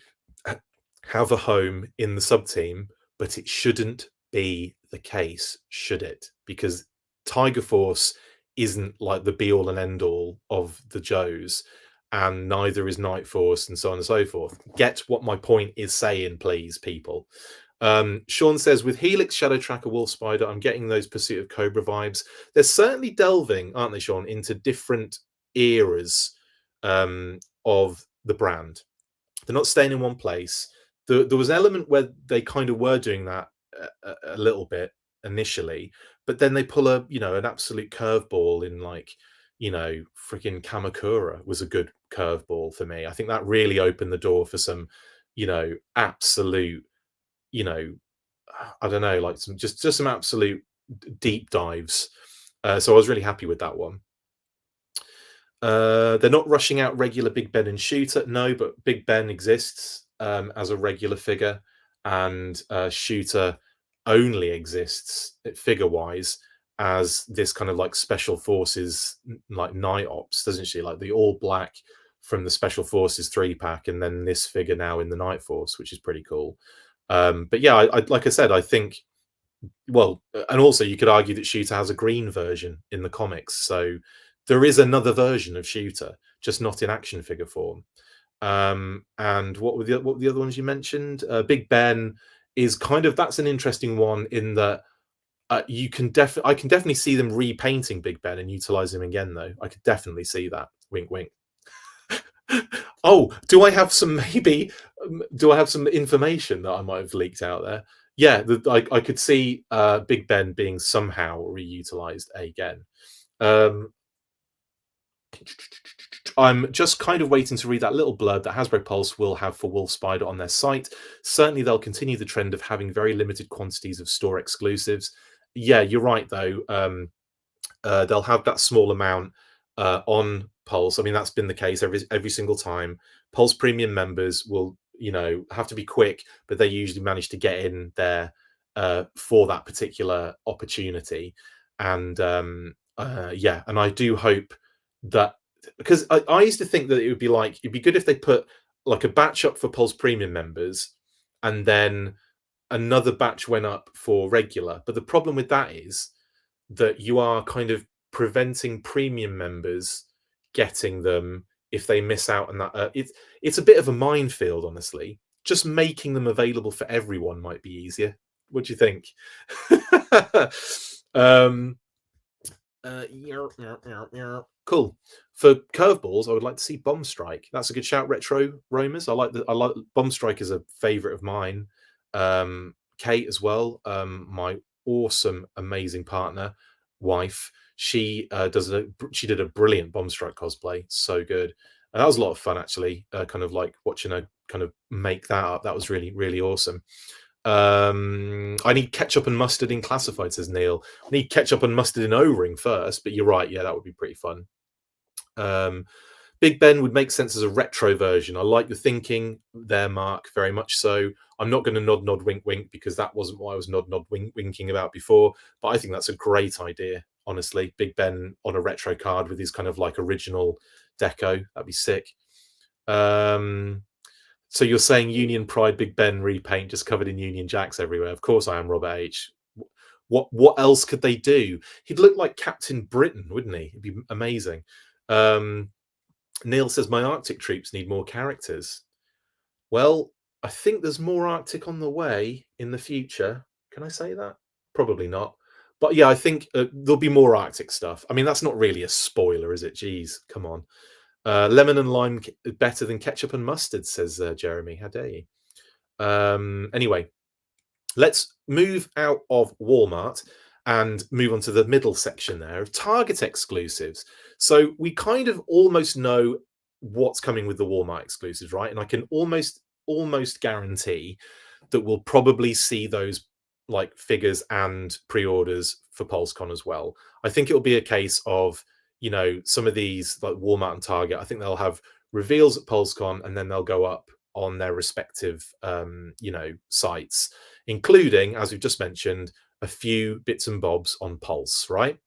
have a home in the sub team, but it shouldn't be the case, should it? Because Tiger Force isn't like the be all and end all of the Joes, and neither is Night Force, and so on and so forth. Get what my point is saying, please, people. Sean says, with Helix, Shadow Tracker, Wolf Spider, I'm getting those Pursuit of Cobra vibes. They're certainly delving, aren't they, Sean, into different eras of the brand. They're not staying in one place. There was an element where they kind of were doing that a little bit initially, but then they pull an absolute curveball in, like, freaking Kamakura was a good curveball for me. I think that really opened the door for some, absolute, I don't know, like just some absolute deep dives. So I was really happy with that one. They're not rushing out regular Big Ben and Shooter, no, but Big Ben exists as a regular figure, and Shooter only exists figure-wise as this kind of like Special Forces, like Night Ops, doesn't she? Like the all black from the Special Forces 3-pack, and then this figure now in the Night Force, which is pretty cool. But yeah, I like I said, I think, well, and also you could argue that Shooter has a green version in the comics, so there is another version of Shooter, just not in action figure form. And what were the other ones you mentioned? Big Ben is that's an interesting one in that I can definitely see them repainting Big Ben and utilizing him again, though. I could definitely see that. Wink, wink. Oh, do I have some information that I might have leaked out there? Yeah, I could see Big Ben being somehow reutilized again. I'm just kind of waiting to read that little blurb that Hasbro Pulse will have for Wolf Spider on their site. Certainly, they'll continue the trend of having very limited quantities of store exclusives. Yeah, you're right, though. They'll have that small amount on Pulse. I mean, that's been the case every single time. Pulse Premium members will, have to be quick, but they usually manage to get in there for that particular opportunity. And and I do hope that, because I used to think that it'd be good if they put like a batch up for Pulse Premium members, and then another batch went up for regular. But the problem with that is that you are kind of preventing premium members getting them if they miss out on that. It's a bit of a minefield, honestly. Just making them available for everyone might be easier. What do you think? Cool. For curveballs, I would like to see Bomb Strike. That's a good shout, Retro Roamers. I like Bomb Strike is a favorite of mine. Kate as well, my awesome, amazing partner, wife. She did a brilliant Bomb Strike cosplay. So good. And that was a lot of fun, actually. Kind of like watching her kind of make that up. That was really, really awesome. I need ketchup and mustard in classified, says Neil. I need ketchup and mustard in O-ring first, but you're right. Yeah, that would be pretty fun. Big Ben would make sense as a retro version. I like the thinking there, Mark, very much so. I'm not going to nod, wink, wink, because that wasn't what I was nod, winking about before. But I think that's a great idea, honestly. Big Ben on a retro card with his kind of like original deco. That'd be sick. So you're saying Union Pride Big Ben repaint just covered in Union Jacks everywhere? Of course I am, Robert H. What else could they do? He'd look like Captain Britain, wouldn't he? It'd be amazing. Neil says, my Arctic troops need more characters. Well, I think there's more Arctic on the way in the future. Can I say that? Probably not. But yeah, I think there'll be more Arctic stuff. I mean, that's not really a spoiler, is it? Jeez, come on. Lemon and lime better than ketchup and mustard, says Jeremy. How dare you? Anyway, let's move out of Walmart and move on to the middle section there of Target exclusives. So we kind of almost know what's coming with the Walmart exclusives, right? And I can almost guarantee that we'll probably see those like figures and pre-orders for Pulsecon as well. I think it'll be a case of, some of these like Walmart and Target, I think they'll have reveals at Pulsecon and then they'll go up on their respective sites, including, as we've just mentioned, a few bits and bobs on Pulse, right?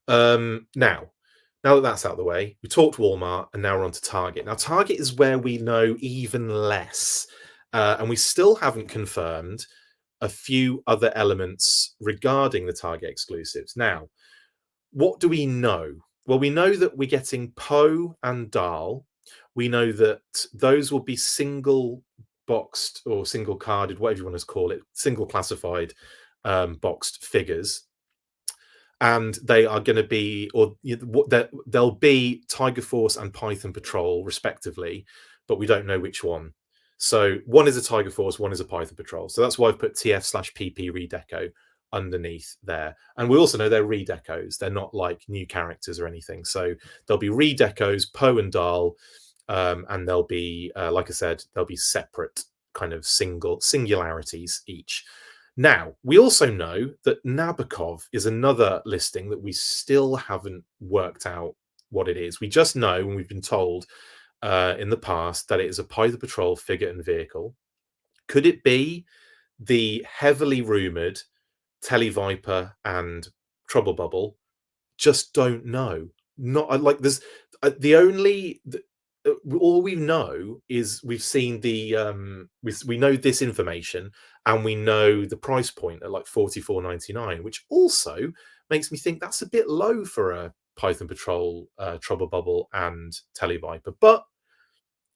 Now that that's out of the way, we talked Walmart and now we're on to Target. Now, Target is where we know even less, and we still haven't confirmed a few other elements regarding the Target exclusives. Now, what do we know? Well, we know that we're getting Poe and Dahl. We know that those will be single boxed or single carded, whatever you want to call it, single classified boxed figures. And they are going to be, or they'll be Tiger Force and Python Patrol, respectively, but we don't know which one. So one is a Tiger Force, one is a Python Patrol. So that's why I've put TF/PP Redeco underneath there. And we also know they're redecos. They're not like new characters or anything. So there'll be redecos, Poe and Dahl, and they'll be, like I said, they'll be separate kind of singularities each. Now, we also know that Nabokov is another listing that we still haven't worked out what it is. We just know, and we've been told in the past, that it is a Python Patrol figure and vehicle. Could it be the heavily rumoured Televiper and Trouble Bubble? Just don't know. Not like there's the only all we know is we've seen the we know this information and we know the price point at like 44.99, which also makes me think that's a bit low for a Python Patrol, Trouble Bubble and Televiper. But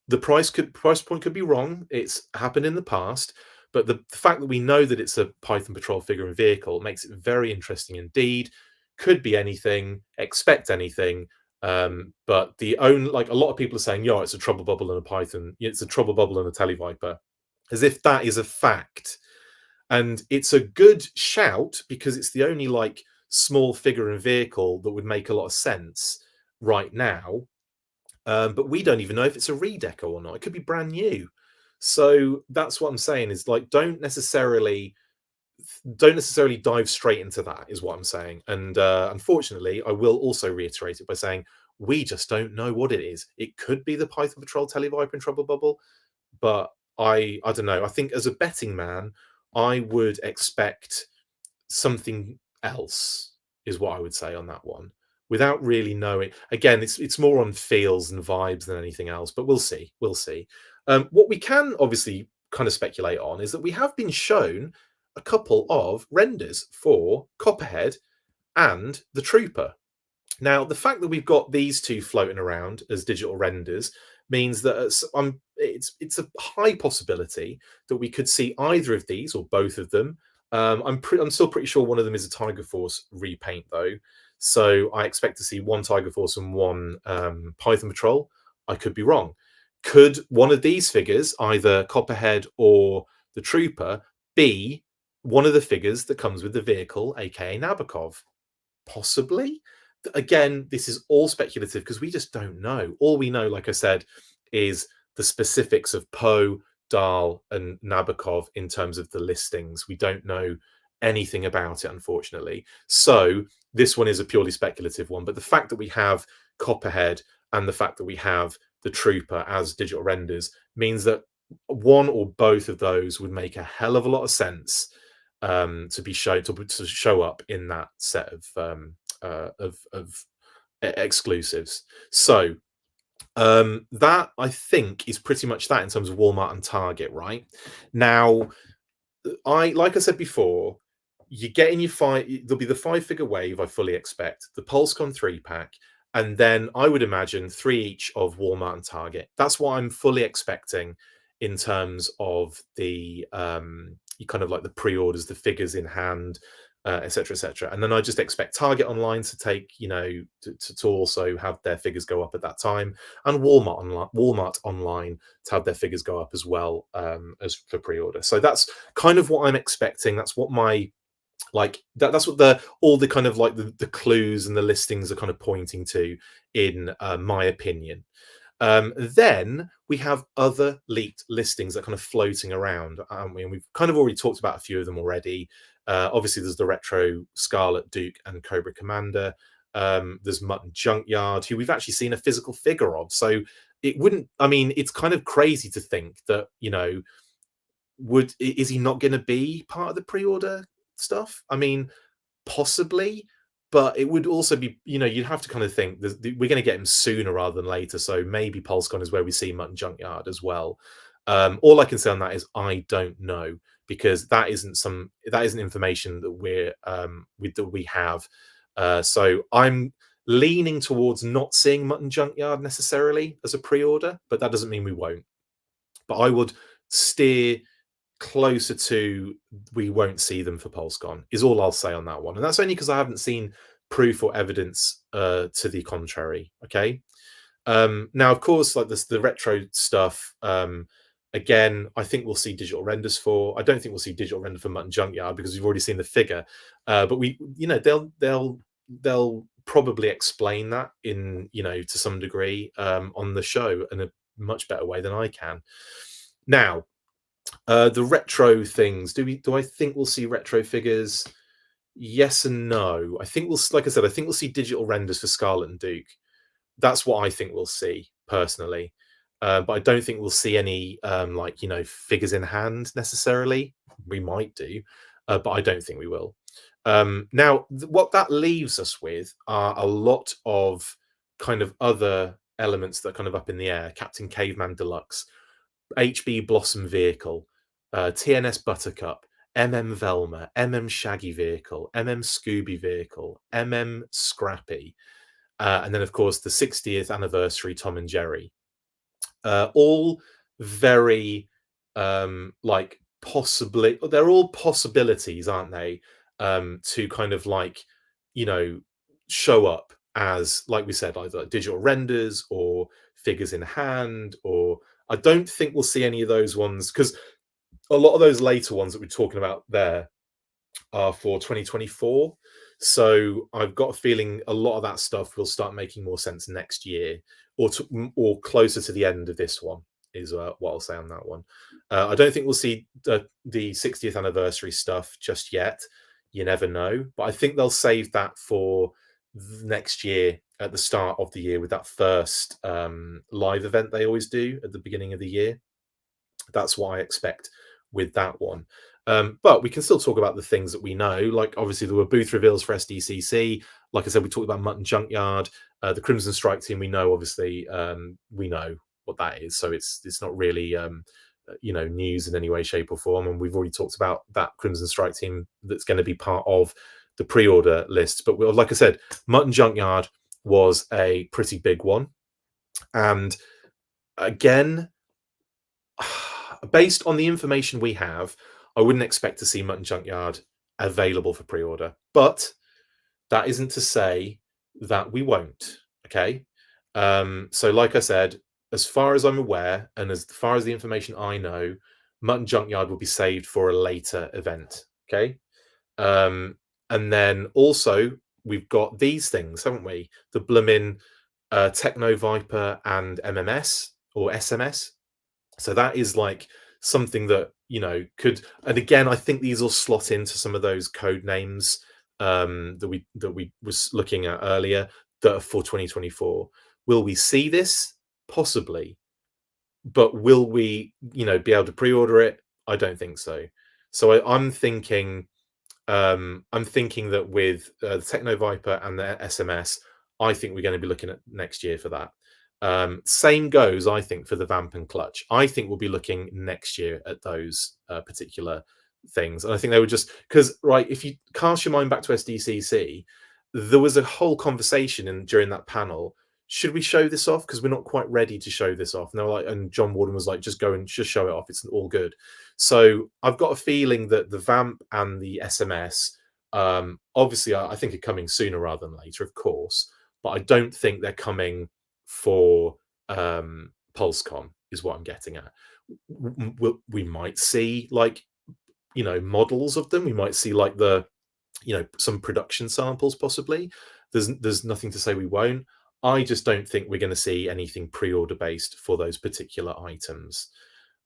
the price point could be wrong. It's happened in the past, but the fact that we know that it's a Python Patrol figure and vehicle makes it very interesting indeed. Could be anything, expect anything. But the only, like, a lot of people are saying, yeah, it's a Trouble Bubble and a Python, it's a Trouble Bubble and a Televiper, as if that is a fact. And it's a good shout because it's the only like small figure and vehicle that would make a lot of sense right now. But we don't even know if it's a redeco or not. It could be brand new. So that's what I'm saying is, like, don't necessarily dive straight into that, is what I'm saying. And unfortunately, I will also reiterate it by saying we just don't know what it is. It could be the Python Patrol, Televiper, and Trouble Bubble, but I don't know. I think as a betting man, I would expect something else, is what I would say on that one, without really knowing. Again, it's more on feels and vibes than anything else, but we'll see. We'll see. What we can obviously kind of speculate on is that we have been shown a couple of renders for Copperhead and the Trooper. Now, the fact that we've got these two floating around as digital renders means that it's a high possibility that we could see either of these or both of them. I'm still pretty sure one of them is a Tiger Force repaint, though. So I expect to see one Tiger Force and one Python Patrol. I could be wrong. Could one of these figures, either Copperhead or the Trooper, be one of the figures that comes with the vehicle, aka Nabokov? Possibly. Again, this is all speculative because we just don't know. All we know, like I said, is the specifics of Poe, Dahl, and Nabokov in terms of the listings. We don't know anything about it, unfortunately. So this one is a purely speculative one. But the fact that we have Copperhead and the fact that we have the Trooper as digital renders means that one or both of those would make a hell of a lot of sense to be shown to show up in that set of exclusives. So that, I think, is pretty much that in terms of Walmart and Target. Right now, like I said before, you get in your there'll be the 5-figure wave, I fully expect, the Pulsecon 3-pack, and then I would imagine 3 each of Walmart and Target. That's what I'm fully expecting in terms of the you kind of like the pre-orders, the figures in hand, etc., etc. And then I just expect Target Online to take, to also have their figures go up at that time, and Walmart Online to have their figures go up as well, as for pre-order. So that's kind of what I'm expecting. That's what my that's what all the kind of like the clues and the listings are kind of pointing to, in my opinion. Then we have other leaked listings that are kind of floating around, aren't we? And we've kind of already talked about a few of them already. Obviously, there's the Retro Scarlet Duke and Cobra Commander. There's Mutton Junkyard, who we've actually seen a physical figure of. So it wouldn't, I mean, it's kind of crazy to think that, is he not going to be part of the pre-order stuff? I mean, possibly, but it would also be, you'd have to kind of think we're going to get him sooner rather than later. So maybe Pulsecon is where we see Mutton Junkyard as well. All I can say on that is I don't know, because that isn't information that we have. So I'm leaning towards not seeing Mutton Junkyard necessarily as a pre-order, but that doesn't mean we won't. But I would steer closer to we won't see them for Pulsecon is all I'll say on that one, and that's only because I haven't seen proof or evidence to the contrary. Okay. Now, of course, like this, the retro stuff. Again, I think we'll see digital renders for. I don't think we'll see digital render for Mutton Junkyard because we've already seen the figure. But they'll probably explain that in to some degree on the show in a much better way than I can. Now, the retro things. Do I think we'll see retro figures? Yes and no. I think like I said, I think we'll see digital renders for Scarlet and Duke. That's what I think we'll see personally. But I don't think we'll see any figures in hand necessarily. We might do, but I don't think we will. Now, what that leaves us with are a lot of kind of other elements that are kind of up in the air. Captain Caveman Deluxe, HB Blossom Vehicle, TNS Buttercup, Velma, Shaggy Vehicle, Scooby Vehicle, Scrappy, and then of course the 60th anniversary Tom and Jerry. All very possibly, they're all possibilities, aren't they? To kind of show up as, like we said, either digital renders or figures in hand, or I don't think we'll see any of those ones, because a lot of those later ones that we're talking about there are for 2024. So I've got a feeling a lot of that stuff will start making more sense next year, or closer to the end of this one is what I'll say on that one. I don't think we'll see the 60th anniversary stuff just yet. You never know, but I think they'll save that for next year at the start of the year with that first live event they always do at the beginning of the year. That's what I expect with that one. But we can still talk about the things that we know. Like, obviously, there were booth reveals for SDCC. Like I said, we talked about Mutton Junkyard. The Crimson Strike team, we know, obviously, we know what that is. So it's not really, news in any way, shape, or form. And we've already talked about that Crimson Strike team that's going to be part of the pre-order list. But like I said, Mutton Junkyard was a pretty big one. And again, based on the information we have, I wouldn't expect to see Mutton Junkyard available for pre-order, but that isn't to say that we won't. Okay. So like I said, as far as I'm aware, and as far as the information I know, Mutton Junkyard will be saved for a later event. Okay. And then also we've got these things, haven't we? The bloomin' Techno Viper and MMS or SMS. So that is like something that could, and again, I think these will slot into some of those code names that we was looking at earlier that are for 2024. Will we see this? Possibly, but will we be able to pre-order it? I don't think so. So I'm thinking that with the Techno Viper and the SMS, I think we're going to be looking at next year for that. Same goes, I think, for the Vamp and Clutch. I think we'll be looking next year at those particular things. And I think they were just because, right, if you cast your mind back to SDCC, there was a whole conversation during that panel. Should we show this off? Because we're not quite ready to show this off. And they were like, and John Warden was like, just go and just show it off. It's all good. So I've got a feeling that the Vamp and the SMS, obviously, I think are coming sooner rather than later, of course. But I don't think they're coming for Pulsecon is what I'm getting at. We might see models of them. We might see some production samples possibly. There's nothing to say we won't. I just don't think we're going to see anything pre-order based for those particular items.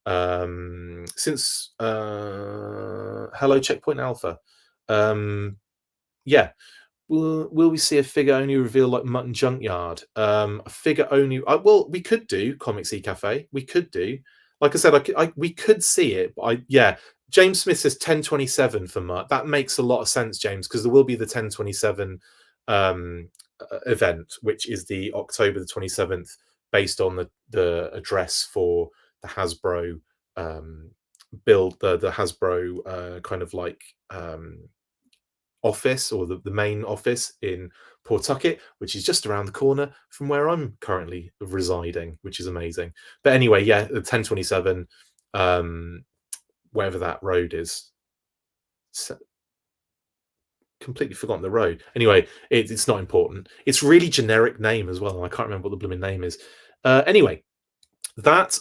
Since hello Checkpoint Alpha, yeah, will we see a figure only reveal like Mutton Junkyard? A figure only. Well, we could do Comics E Cafe. We could do. Like I said, we could see it. But yeah. James Smith says 1027 for Mutt. That makes a lot of sense, James, because there will be the 1027 event, which is the October the 27th, based on the address for the Hasbro build, the Hasbro kind of like office, or the main office in Pawtucket, which is just around the corner from where I'm currently residing, which is amazing. But anyway, yeah, the 1027, wherever that road is. Completely forgotten the road. Anyway, it's not important. It's really generic name as well, and I can't remember what the blooming name is. Anyway, that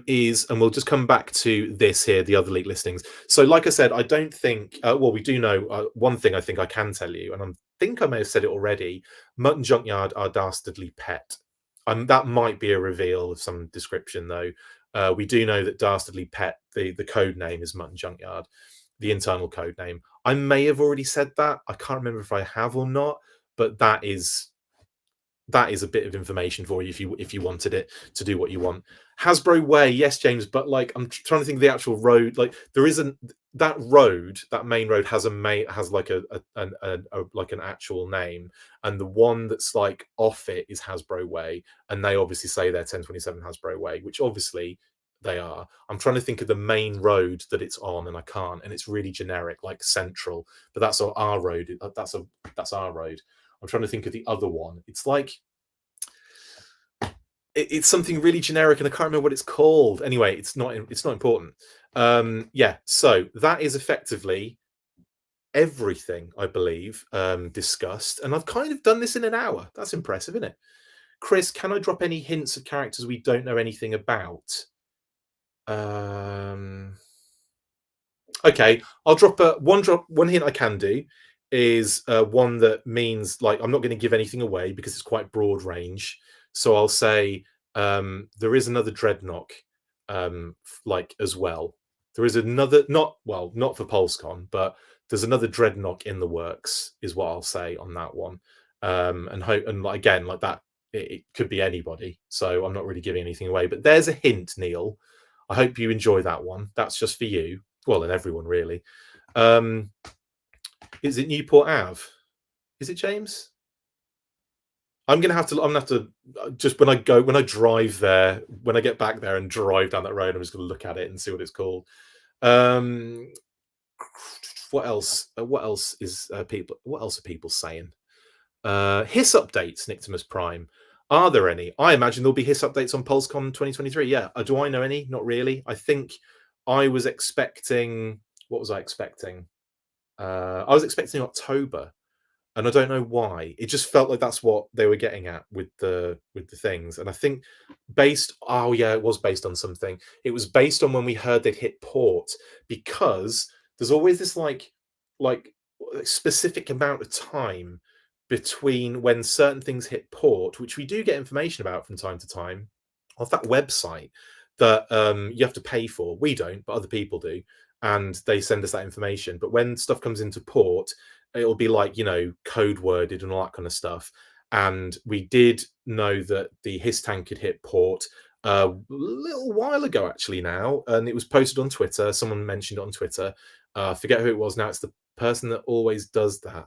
is, and we'll just come back to this here, the other leak listings. So like I said, I don't think, well, we do know one thing I think I can tell you, and I think I may have said it already. Mutton Junkyard are Dastardly Pet. That might be a reveal of some description, though. We do know that Dastardly Pet, the code name is Mutton Junkyard, the internal code name. I may have already said that. I can't remember if I have or not, but that is a bit of information for you if you wanted it to do what you want. Hasbro Way, yes, James, but like I'm trying to think of the actual road. Like there isn't that road. That main road has like like an actual name, and the one that's like off it is Hasbro Way, and they obviously say they're 1027 Hasbro Way, which obviously they are. I'm trying to think of the main road that it's on, and I can't. And it's really generic, like Central, but that's our road. That's our road. I'm trying to think of the other one. It's like it's something really generic, and I can't remember what it's called. Anyway, it's not important. Yeah, so that is effectively everything I believe discussed, and I've kind of done this in an hour. That's impressive, isn't it? Chris, can I drop any hints of characters we don't know anything about? Okay, I'll drop one hint I can do is one that means like I'm not going to give anything away because it's quite broad range. So I'll say there is another Dreadnought like as well. There is another not for Pulsecon, but there's another Dreadnought in the works, is what I'll say on that one. And again, like that, it could be anybody. So I'm not really giving anything away. But there's a hint, Neil. I hope you enjoy that one. That's just for you. Well, and everyone really. Is it Newport Ave? Is it James? I'm gonna have to just when I drive there, when I get back there and drive down that road, I'm just gonna look at it and see what it's called. What else? What else are people saying? Hiss updates, Nictimus Prime. Are there any? I imagine there'll be Hiss updates on Pulsecon 2023. Yeah. Do I know any? Not really. I think I was expecting. What was I expecting? I was expecting October, and I don't know why. It just felt like that's what they were getting at with the things. And I think it was based on something. It was based on when we heard they'd hit port, because there's always this like specific amount of time between when certain things hit port, which we do get information about from time to time off that website that you have to pay for. We don't, but other people do, and they send us that information. But when stuff comes into port, it'll be like, code worded and all that kind of stuff. And we did know that the Hiss tank had hit port a little while ago, actually, now, and it was posted on Twitter. Someone mentioned it on Twitter. I forget who it was now. It's the person that always does that,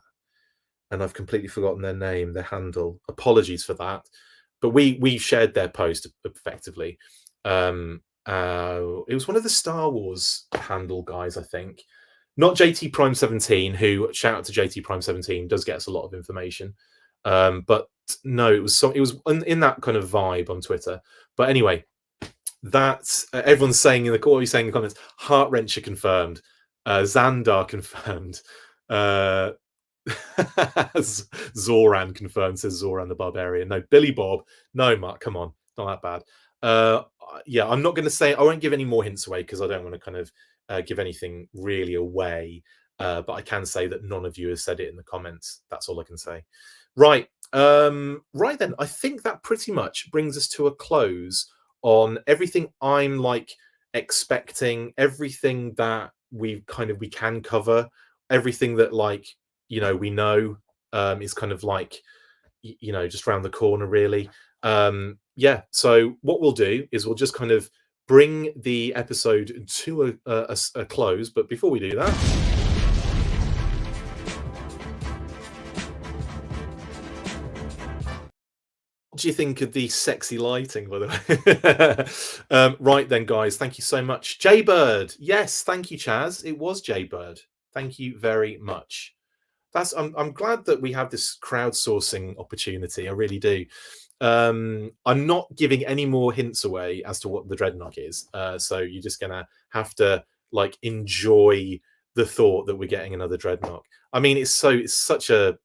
and I've completely forgotten their name, their handle. Apologies for that. But we shared their post effectively. It was one of the Star Wars handle guys, I think. Not JT Prime 17, who, shout out to JT Prime 17, does get us a lot of information. But no, it was in that kind of vibe on Twitter. But anyway, that's everyone's saying in the what are you saying in the comments? Heart Wrencher confirmed. Xandar confirmed. Zoran confirmed, says Zoran the Barbarian. No, Billy Bob. No, Mark, come on. Not that bad. Yeah, I'm not going to say, I won't give any more hints away because I don't want to kind of give anything really away. But I can say that none of you has said it in the comments. That's all I can say. Right. Right then, I think that pretty much brings us to a close on everything I'm like expecting, everything that we can cover, everything that like we know is kind of like just around the corner really. Yeah, so what we'll do is we'll just kind of bring the episode to a close, but before we do that, what do you think of the sexy lighting, by the way? Right then, guys, thank you so much. Jaybird, yes, thank you, Chaz. It was Jaybird. Thank you very much. I'm glad that we have this crowdsourcing opportunity. I really do. I'm not giving any more hints away as to what the Dreadnought is. So you're just gonna have to like enjoy the thought that we're getting another Dreadnought. I mean, it's such a.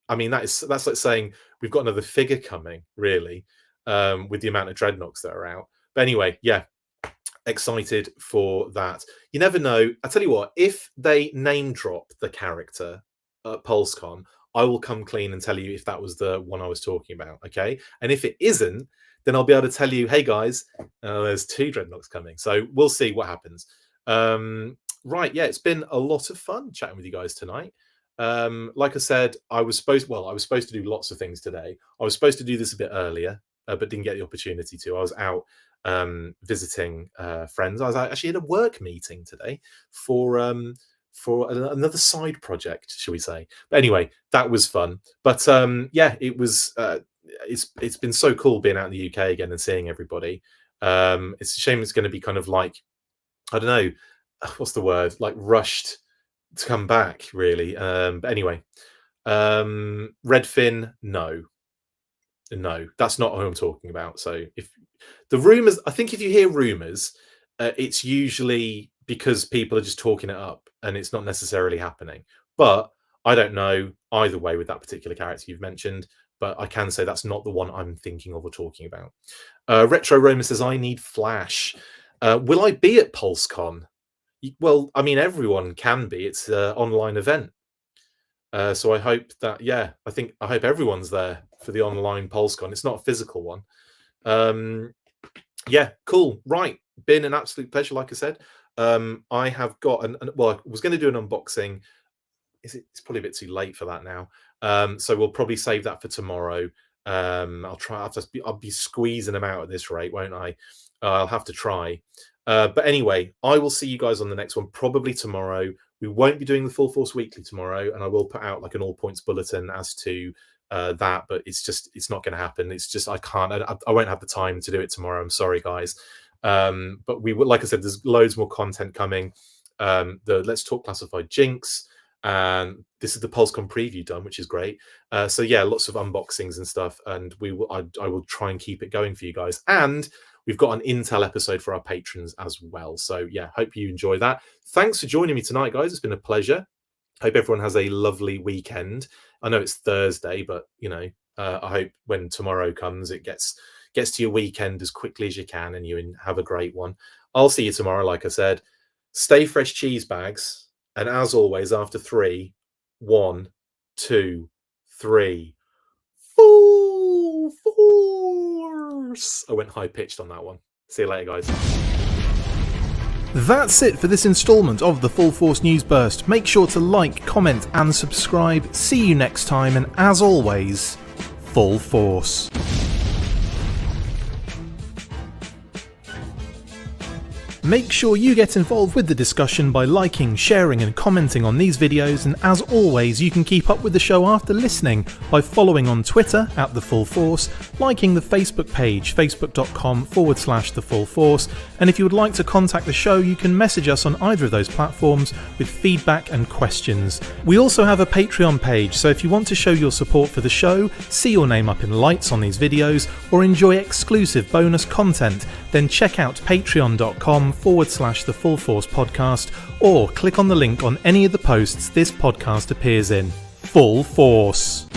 I mean, that's like saying we've got another figure coming, really, with the amount of Dreadnoughts that are out. But anyway, yeah, excited for that. You never know. I tell you what, if they name drop the character at Pulsecon, I will come clean and tell you if that was the one I was talking about. Okay, and if it isn't, then I'll be able to tell you, hey guys, there's 2 Dreadnoughts coming. So we'll see what happens. Right, yeah, it's been a lot of fun chatting with you guys tonight. Like I said, I was supposed to do lots of things today. I was supposed to do this a bit earlier, but didn't get the opportunity to. I was out visiting friends. I was actually at a work meeting today for another side project, shall we say. But anyway, that was fun. But yeah, it was it's been so cool being out in the UK again and seeing everybody. It's a shame it's going to be kind of like, I don't know, what's the word, like rushed to come back, really. But anyway, Redfin, no, that's not who I'm talking about. So if the rumors, I think if you hear rumors, it's usually because people are just talking it up and it's not necessarily happening. But I don't know either way with that particular character you've mentioned, but I can say that's not the one I'm thinking of or talking about. Retro Roma says, I need Flash. Will I be at Pulsecon? Well, I mean, everyone can be. It's an online event. So I hope that, yeah, I hope everyone's there for the online Pulsecon. It's not a physical one. Yeah, cool. Right. Been an absolute pleasure, like I said. I have got I was going to do an unboxing. It's probably a bit too late for that now. So we'll probably save that for tomorrow. I'll be squeezing them out at this rate, won't I? I'll have to try. But anyway, I will see you guys on the next one, probably tomorrow. We won't be doing the Full Force Weekly tomorrow, and I will put out like an all points bulletin as to that, but it's not going to happen. It's just I won't have the time to do it tomorrow. I'm sorry, guys. But we will, like I said, there's loads more content coming. The Let's Talk Classified Jinx, and this is the Pulsecon preview done, which is great. So yeah, lots of unboxings and stuff, and I will try and keep it going for you guys. And we've got an Intel episode for our patrons as well. So yeah, hope you enjoy that. Thanks for joining me tonight, guys. It's been a pleasure. Hope everyone has a lovely weekend. I know it's Thursday, but I hope when tomorrow comes, it gets to your weekend as quickly as you can, and you have a great one. I'll see you tomorrow, like I said. Stay fresh, cheese bags. And as always, after 3, 1, 2, 3, Full Force. I went high pitched on that one. See you later, guys. That's it for this instalment of the Full Force News Burst. Make sure to like, comment and subscribe. See you next time, and as always, Full Force. Make sure you get involved with the discussion by liking, sharing and commenting on these videos, and as always, you can keep up with the show after listening by following on Twitter @TheFullForce, liking the Facebook page facebook.com/TheFullForce, and if you would like to contact the show, you can message us on either of those platforms with feedback and questions. We also have a Patreon page, so if you want to show your support for the show, see your name up in lights on these videos, or enjoy exclusive bonus content, then check out patreon.com/TheFullForce podcast, or click on the link on any of the posts this podcast appears in. Full Force.